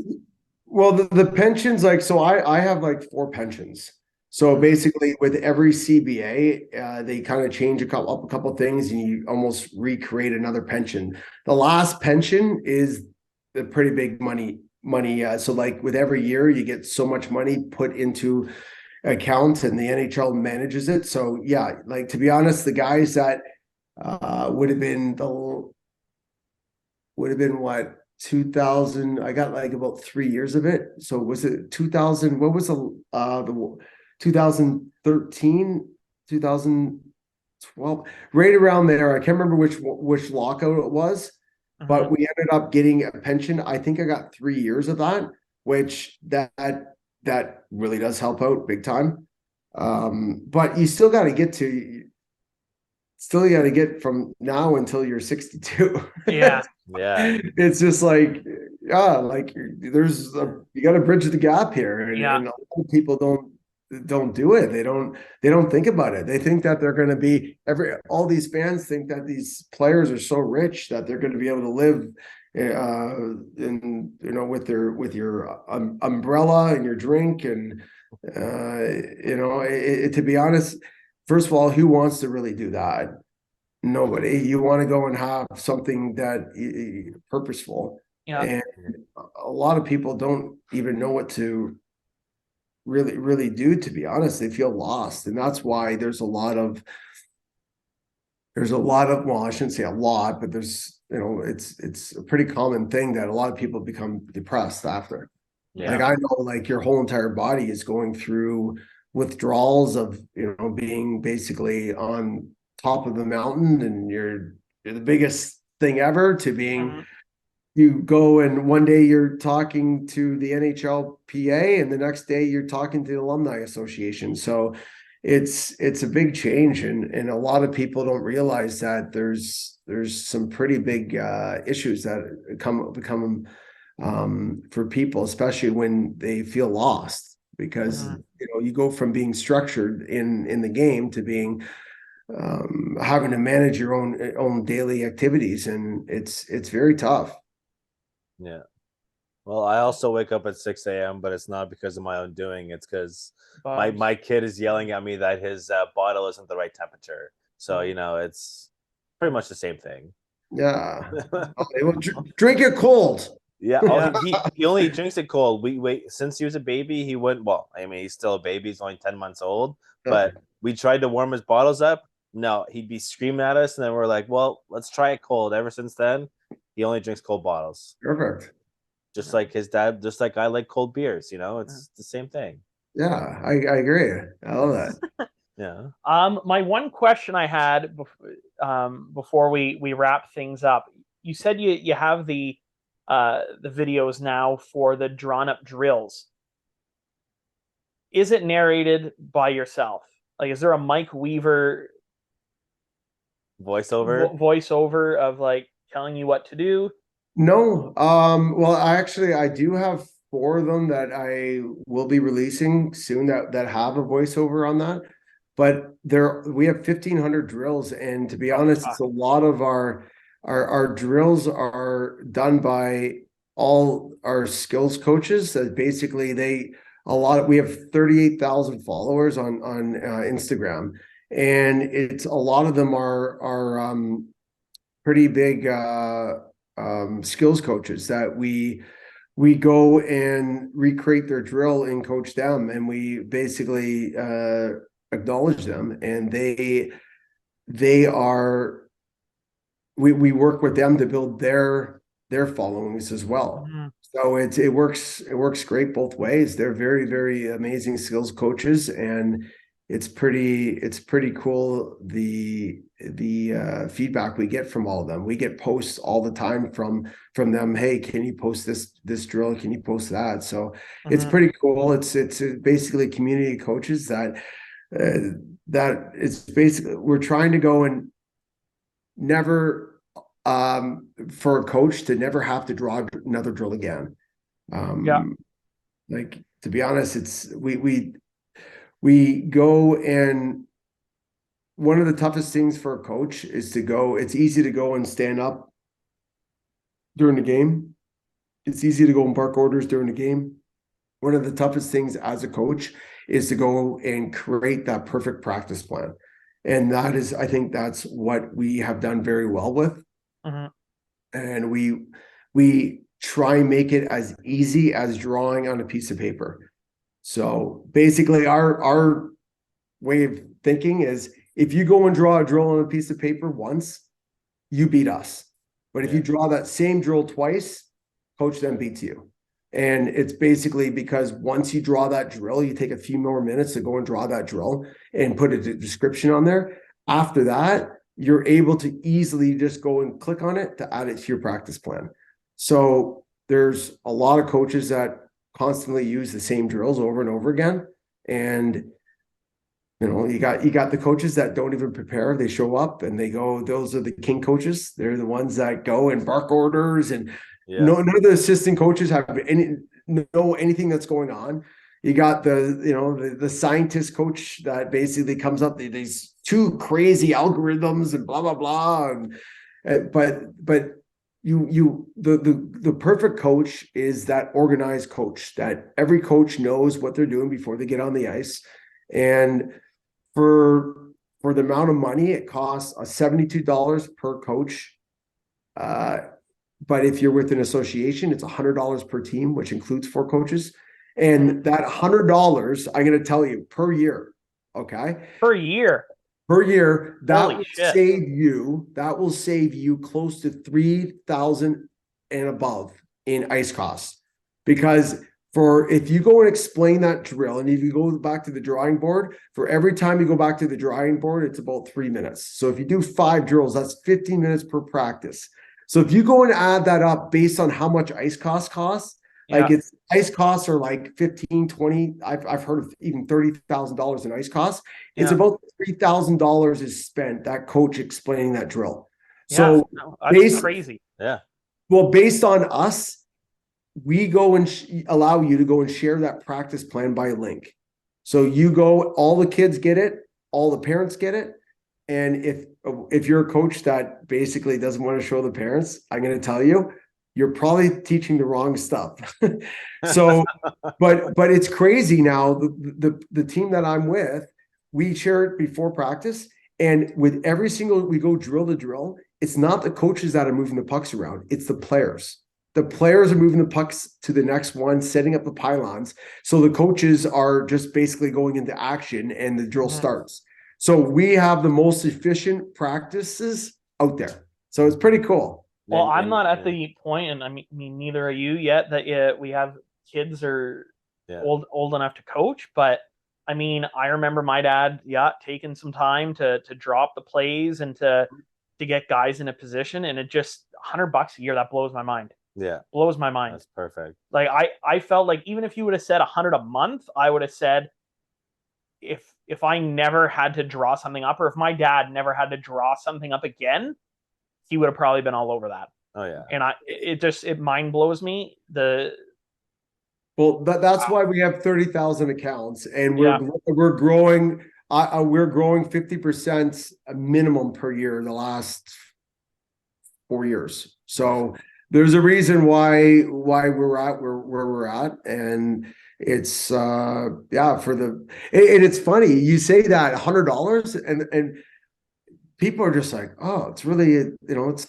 Well, the pensions, like, so I have like 4 pensions. So basically, with every CBA, they kind of change a couple things, and you almost recreate another pension. The last pension is a pretty big money. So like with every year, you get so much money put into account, and the NHL manages it. So yeah, like to be honest, the guys that would have been what 2000. I got like about 3 years of it. So was it 2000? What was the 2013, 2012, right around there. I can't remember which lockout it was, but we ended up getting a pension. I think I got 3 years of that, which that really does help out big time. But you still got to get from now until you're 62. Yeah. Yeah. It's just like, yeah, like you got to bridge the gap here, and a lot of people don't do it. They don't think about it. They think that they're going to be all these fans think that these players are so rich that they're going to be able to live with your umbrella and your drink, and to be honest, first of all, who wants to really do that? Nobody. You want to go and have something that purposeful. Yeah. And a lot of people don't even know what to really do, to be honest. They feel lost. And that's why there's a lot of, well, I shouldn't say a lot, but there's, it's a pretty common thing that a lot of people become depressed after. Yeah. Like, I know, like, your whole entire body is going through withdrawals of, being basically on top of the mountain, and you're the biggest thing ever, to being you go and one day you're talking to the NHLPA and the next day you're talking to the Alumni Association. So it's a big change, and a lot of people don't realize that there's some pretty big issues that become for people, especially when they feel lost, because you go from being structured in the game to being having to manage your own daily activities, and it's very tough. Yeah. Well, I also wake up at 6 a.m., but it's not because of my own doing. It's because my kid is yelling at me that his bottle isn't the right temperature. So, it's pretty much the same thing. Yeah. Drink it cold. Yeah. Oh, he only drinks it cold. We wait since he was a baby. He went, well, I mean, he's still a baby. He's only 10 months old. But we tried to warm his bottles up. No, he'd be screaming at us, and then we're like, well, let's try it cold. Ever since then, he only drinks cold bottles. Perfect. Just like his dad, just like I like cold beers, it's the same thing. Yeah, I agree. I love that. Yeah. My one question I had before we wrap things up, you said you have the videos now for the drawn up drills. Is it narrated by yourself? Like, is there a Mike Weaver voiceover of like telling you what to do? No. Well, I do have 4 of them that I will be releasing soon that have a voiceover on that. But we have 1,500 drills, and to be honest, it's a lot of our drills are done by all our skills coaches. That basically we have 38,000 followers on Instagram, and it's a lot of them are pretty big skills coaches that we go and recreate their drill and coach them, and we basically acknowledge them, and they are, we work with them to build their followings as well. Mhm. So it works great both ways. They're very, very amazing skills coaches, and it's pretty cool the feedback we get from all of them. We get posts all the time from them. Hey, can you post this drill? Can you post that? So it's Mhm. pretty cool. It's basically community coaches that it's basically, we're trying to go and never for a coach to never have to draw another drill again. Yeah. Like, to be honest, it's we go, and one of the toughest things for a coach is to go. It's easy to go and stand up during the game. It's easy to go and bark orders during the game. One of the toughest things as a coach is to go and create that perfect practice plan. And that is, I think that's what we have done very well with. Mhm. And we try and make it as easy as drawing on a piece of paper. So basically our way of thinking is, if you go and draw a drill on a piece of paper once, you beat us. But if you draw that same drill twice, coach then beats you. And it's basically because once you draw that drill, you take a few more minutes to go and draw that drill and put a description on there. After that, you're able to easily just go and click on it to add it to your practice plan. So there's a lot of coaches that constantly use the same drills over and over again. And you got the coaches that don't even prepare. They show up and they go. Those are the king coaches. They're the ones that go and bark orders, and none of the assistant coaches have know anything that's going on. You got the scientist coach that basically comes up with these two crazy algorithms and blah blah blah. But the perfect coach is that organized coach, that every coach knows what they're doing before they get on the ice. And for the amount of money, it costs $72 per coach. But if you're with an association, it's $100 per team, which includes 4 coaches. And that $100, I'm going to tell you, per year, okay? Per year, that will save you close to $3,000 and above in ice costs. Because if you go and explain that drill, and if you go back to the drawing board, for every time you go back to the drawing board, it's about 3 minutes. So if you do 5 drills, that's 15 minutes per practice. So if you go and add that up based on how much ice costs, like it's ice costs are like 15, 20. I've heard of even $30,000 in ice costs. It's about $3,000 is spent that coach explaining that drill. So that's crazy. Yeah. Well, based on us, we go and allow you to go and share that practice plan by link. So you go, all the kids get it, all the parents get it. And if you're a coach that basically doesn't want to show the parents, I'm going to tell you, you're probably teaching the wrong stuff. So, but it's crazy now. The team that I'm with, we share it before practice, and with every single, we go drill to drill. It's not the coaches that are moving the pucks around; it's the players. The players are moving the pucks to the next one, setting up the pylons. So the coaches are just basically going into action, and the drill starts. So we have the most efficient practices out there. So it's pretty cool. Well, I'm not at the point, and I mean neither are you yet, that we have kids or old enough to coach. But I mean, I remember my dad, taking some time to drop the plays and to get guys in a position, and it just $100 a year, that blows my mind. Yeah, blows my mind. That's perfect. Like I felt like even if you would have said 100 a month, I would have said, if I never had to draw something up, or if my dad never had to draw something up again, he would have probably been all over that. Oh yeah. And it mind blows me. That's why we have 30,000 accounts, and we're growing. We're growing 50% minimum per year the last 4 years. So there's a reason why we're at where we're at, and it's and it's funny you say that $100, and people are just like, oh, it's really, it's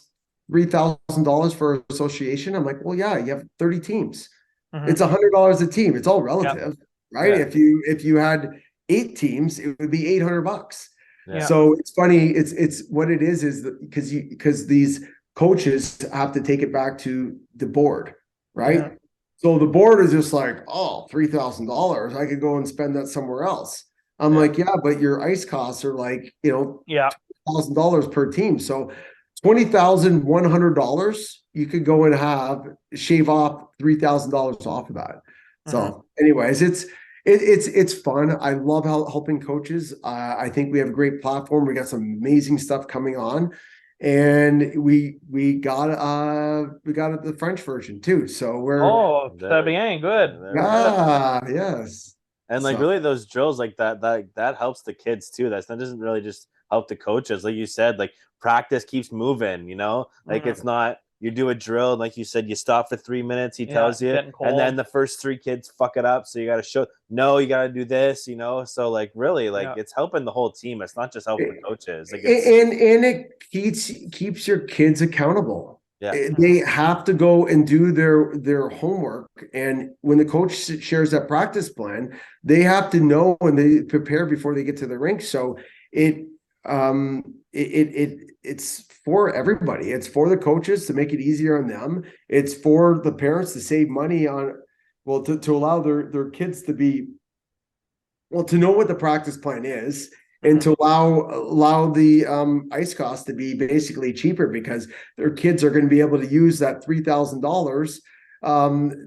$3,000 for association. I'm like, well, yeah, you have 30 teams. Mm-hmm. It's $100 a team. It's all relative, right? Yeah. If you had 8 teams, it would be $800. Yeah. So it's funny. It's what it is because these coaches have to take it back to the board, right? Yeah. So the board is just like, oh, $3,000. I could go and spend that somewhere else. I'm Yeah. like, yeah, but your ice costs are like, Yeah. $1,000 per team. So $20,100 you could go and shave off $3,000 off of that. So, anyways, it's fun. I love helping coaches. I think we have a great platform. We got some amazing stuff coming on, and we got the French version too. So we're Oh, très bien, good. yes. And like So- really those drills like that helps the kids too. That doesn't really just help the coaches. Like you said, like practice keeps moving, like it's not you do a drill and like you said, you stop for 3 minutes, he tells you, and then the first 3 kids fuck it up. So you gotta show you gotta do this, So like really it's helping the whole team. It's not just helping the coaches. Like and it keeps your kids accountable. Yeah. They have to go and do their homework, and when the coach shares that practice plan, they have to know when they prepare before they get to the rink. So it's for everybody. It's for the coaches to make it easier on them. It's for the parents to save money to allow their kids to know what the practice plan is, and to allow the ice costs to be basically cheaper because their kids are going to be able to use that $3,000.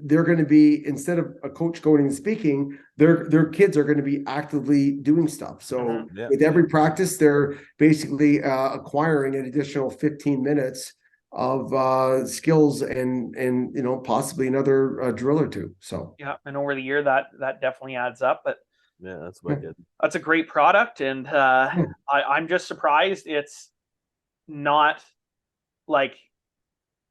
They're going to be, instead of a coach going and speaking, their kids are going to be actively doing stuff. So with every practice, they're basically acquiring an additional 15 minutes of skills and possibly another drill or two. So yeah, and over the year that definitely adds up. But yeah, that's wicked. That's a great product, and I'm just surprised it's not like,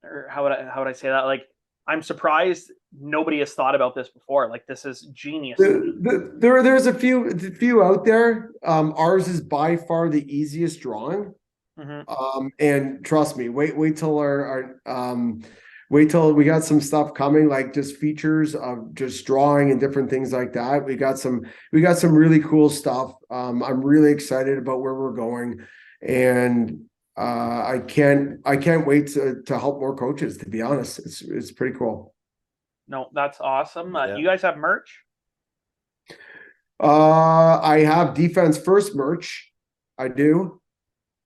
or how would I say that? Like, I'm surprised nobody has thought about this before. Like, this is genius. There's a few out there. Ours is by far the easiest drawing. And trust me, wait till wait till we got some stuff coming, like just features of just drawing and different things like that. We got some really cool stuff. I'm really excited about where we're going, and I can't wait to help more coaches. To be honest, it's pretty cool. No, that's awesome. Do you guys have merch? I have Defense First merch. I do.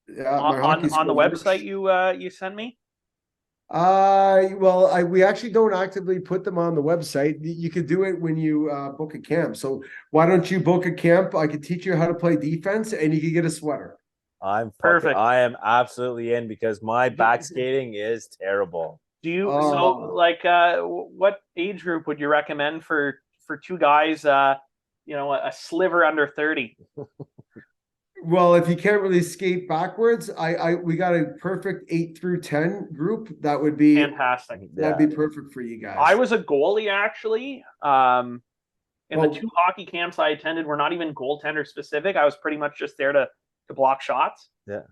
Yeah, on the website you send me. We actually don't actively put them on the website. You could do it when you book a camp. So why don't you book a camp? I could teach you how to play defense, and you could get a sweater. Perfect. I am absolutely in because my back skating is terrible. Do you what age group would you recommend for 2 guys? A sliver under 30. Well, if you can't really skate backwards, we got a perfect 8 through 10 group. That would be fantastic. That'd be perfect for you guys. I was a goalie actually. The 2 hockey camps I attended were not even goaltender specific. I was pretty much just there to block shots. Yeah.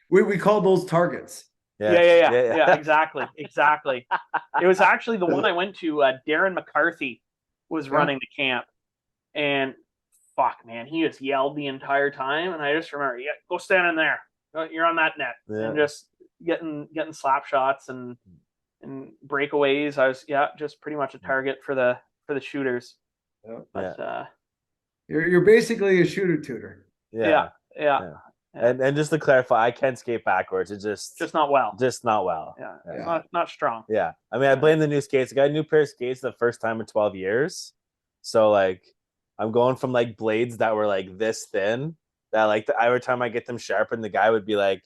We call those targets. Yeah, exactly. It was actually the one I went to. Darren McCarthy was running the camp, and fuck, man, he just yelled the entire time. And I just remember, go stand in there. You're on that net, and just getting slap shots and breakaways. I was just pretty much a target for the shooters. But, you're basically a shooter tutor. Yeah. And just to clarify, I can skate backwards. It's just not well. Yeah. Not strong. Yeah. I mean, I blame the new skates. I got a new pair of skates the first time in 12 years. So like I'm going from like blades that were like this thin that like every time I get them sharpened, the guy would be like,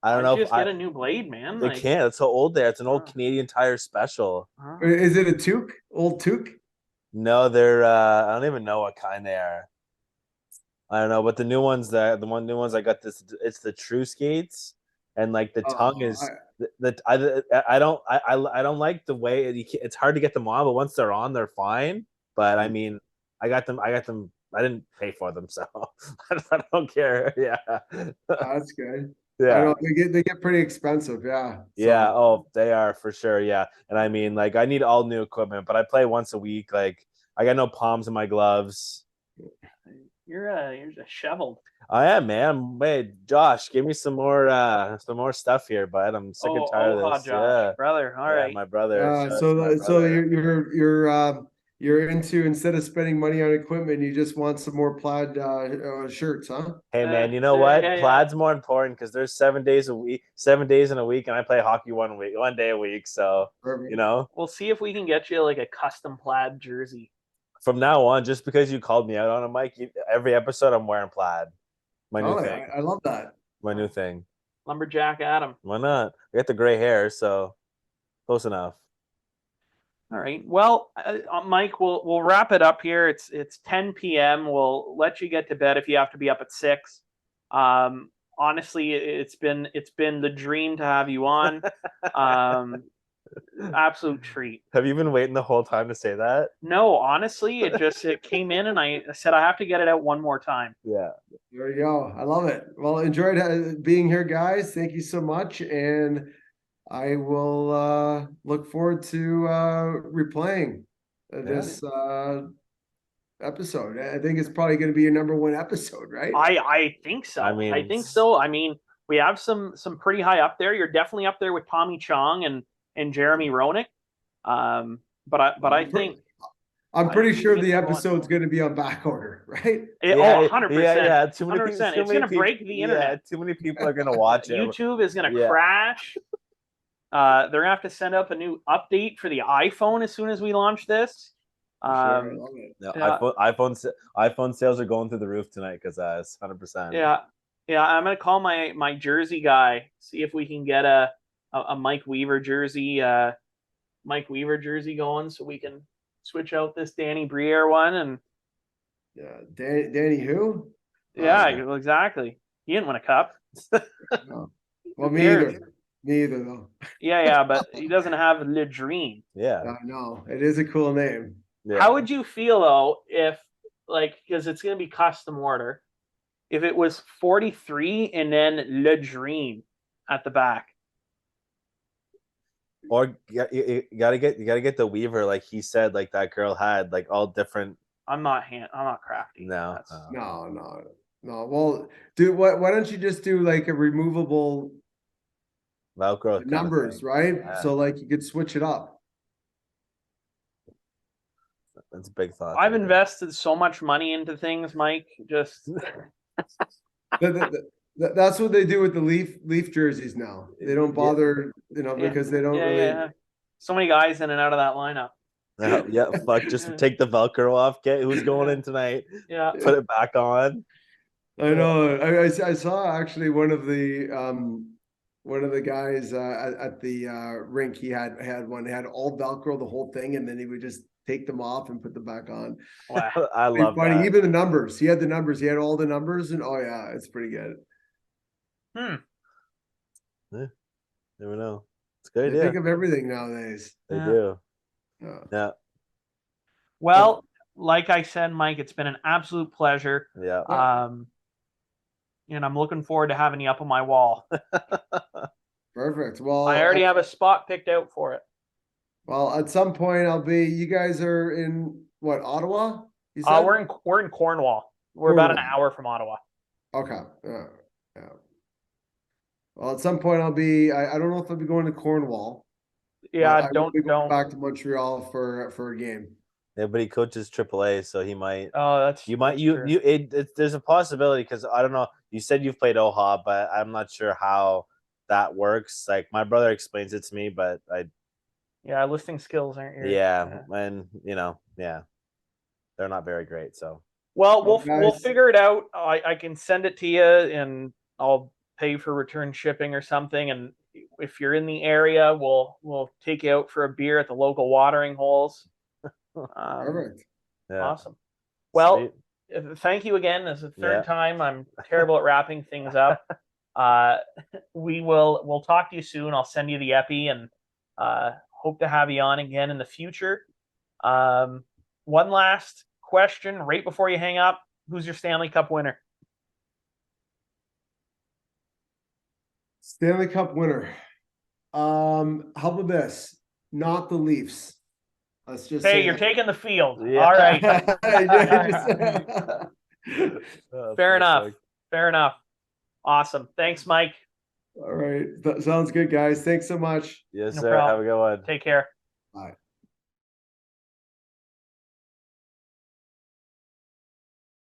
I don't know. Just get a new blade, man. They can't. It's so old there. It's an old Canadian Tire special. Is it a toque? Old toque? No, they're I don't even know what kind they are. I don't know, but the new ones I got it's the True Skates, and like the tongue is I don't like the way it's hard to get them on, but once they're on, they're fine. But I mean, I got them. I didn't pay for them, so I don't care. Yeah, that's good. Yeah, I know they get pretty expensive. Yeah. Yeah. Oh, they are for sure. Yeah, and I mean, like, I need all new equipment, but I play once a week. Like, I got no palms in my gloves. You're disheveled. I am, man. Wait, Josh, give me some more stuff here, bud. I'm sick and tired of this. Josh, Yeah, brother. All yeah, right. my brother. Josh, my So brother. you're into, instead of spending money on equipment, you just want some more plaid shirts, huh? Hey, man, you know what? Plaid's more important because there's 7 days in a week, and I play hockey 1 day a week. So Perfect. you know, We'll see if we can get you like a custom plaid jersey. from now on, just because you called me out on a mic, every episode I'm wearing plaid. My new thing. I love that. My new thing. Lumberjack Adam. Why not? I got the gray hair, so close enough. All right. Well, Mike, we'll wrap it up here. It's 10 p.m. We'll let you get to bed if you have to be up at 6. Honestly, it's been the dream to have you on. Absolute treat. Have you been waiting the whole time to say that? No, honestly, it came in, and I said I have to get it out one more time. Yeah. There you go. I love it. Well, enjoyed being here, guys. Thank you so much, and I will look forward to replaying this episode. I think it's probably going to be your number 1 episode, right? I think so. I think so. I mean, we have some pretty high up there. You're definitely up there with Tommy Chong and Jeremy Roenick. But I think I'm pretty sure the episode's going to be on back order, right? 100%. Yeah. Too many 100%. It's going to break the internet. Yeah, too many people are going to watch it. YouTube is going to crash. They're going to have to send up a new update for the iPhone as soon as we launch this. iPhone sales are going through the roof tonight because it's 100%. Yeah. I'm going to call my jersey guy, see if we can get a Mike Weaver jersey going, so we can switch out this Danny Briere one. And Danny who? Yeah, exactly. He didn't win a cup. No. Well, me either though. Yeah, but he doesn't have Le Dream. Yeah. No, it is a cool name. Yeah. How would you feel though if, because it's going to be custom order, if it was 43 and then Le Dream at the back? Or you gotta get the Weaver, like he said, like that girl had, like all different. I'm not crafty. No. No. Well, dude, why don't you just do like a removable Velcro numbers, right? Yeah. So like you could switch it up. That's a big thought. I've invested so much money into things, Mike. Just that's what they do with the Leaf jerseys now. They don't bother, because they don't really. Yeah. So many guys in and out of that lineup. Fuck, just take the Velcro off. Get who's going in tonight. Yeah. Put it back on. I know. I saw actually one of the guys at the rink. He had one. He had all Velcro, the whole thing, and then he would just take them off and put them back on. Wow. I love that. Even the numbers. He had the numbers. He had all the numbers, and it's pretty good. Yeah. Never know. It's good. They think of everything nowadays. They do. Yeah. Well, like I said, Mike, it's been an absolute pleasure. Yeah. And I'm looking forward to having you up on my wall. Perfect. Well, I already have a spot picked out for it. Well, at some point you guys are in what, Ottawa? You said? We're in Cornwall. We're about an hour from Ottawa. Okay. Yeah. Well, at some point I don't know if I'll be going to Cornwall. Yeah, don't back to Montreal for a game. Yeah, but he coaches AAA, so he might. Oh, that's there's a possibility, because I don't know. You said you've played OHA, but I'm not sure how that works. Like my brother explains it to me, but listing skills aren't your. Yeah, and they're not very great. So well, we'll figure it out. I can send it to you, and I'll pay for return shipping or something. And if you're in the area, we'll take you out for a beer at the local watering holes. Perfect. Yeah. Awesome. Well, thank you again. This is the third time. I'm terrible at wrapping things up. We'll talk to you soon. I'll send you the epi, and hope to have you on again in the future. One last question right before you hang up. Who's your Stanley Cup winner? Stanley Cup winner. How about this? Not the Leafs. Let's just you're taking the field. Yeah. All right. Fair enough. Perfect. Fair enough. Awesome. Thanks, Mike. All right. That sounds good, guys. Thanks so much. Yes, No sir. problem. Have a good one. Take care. Bye.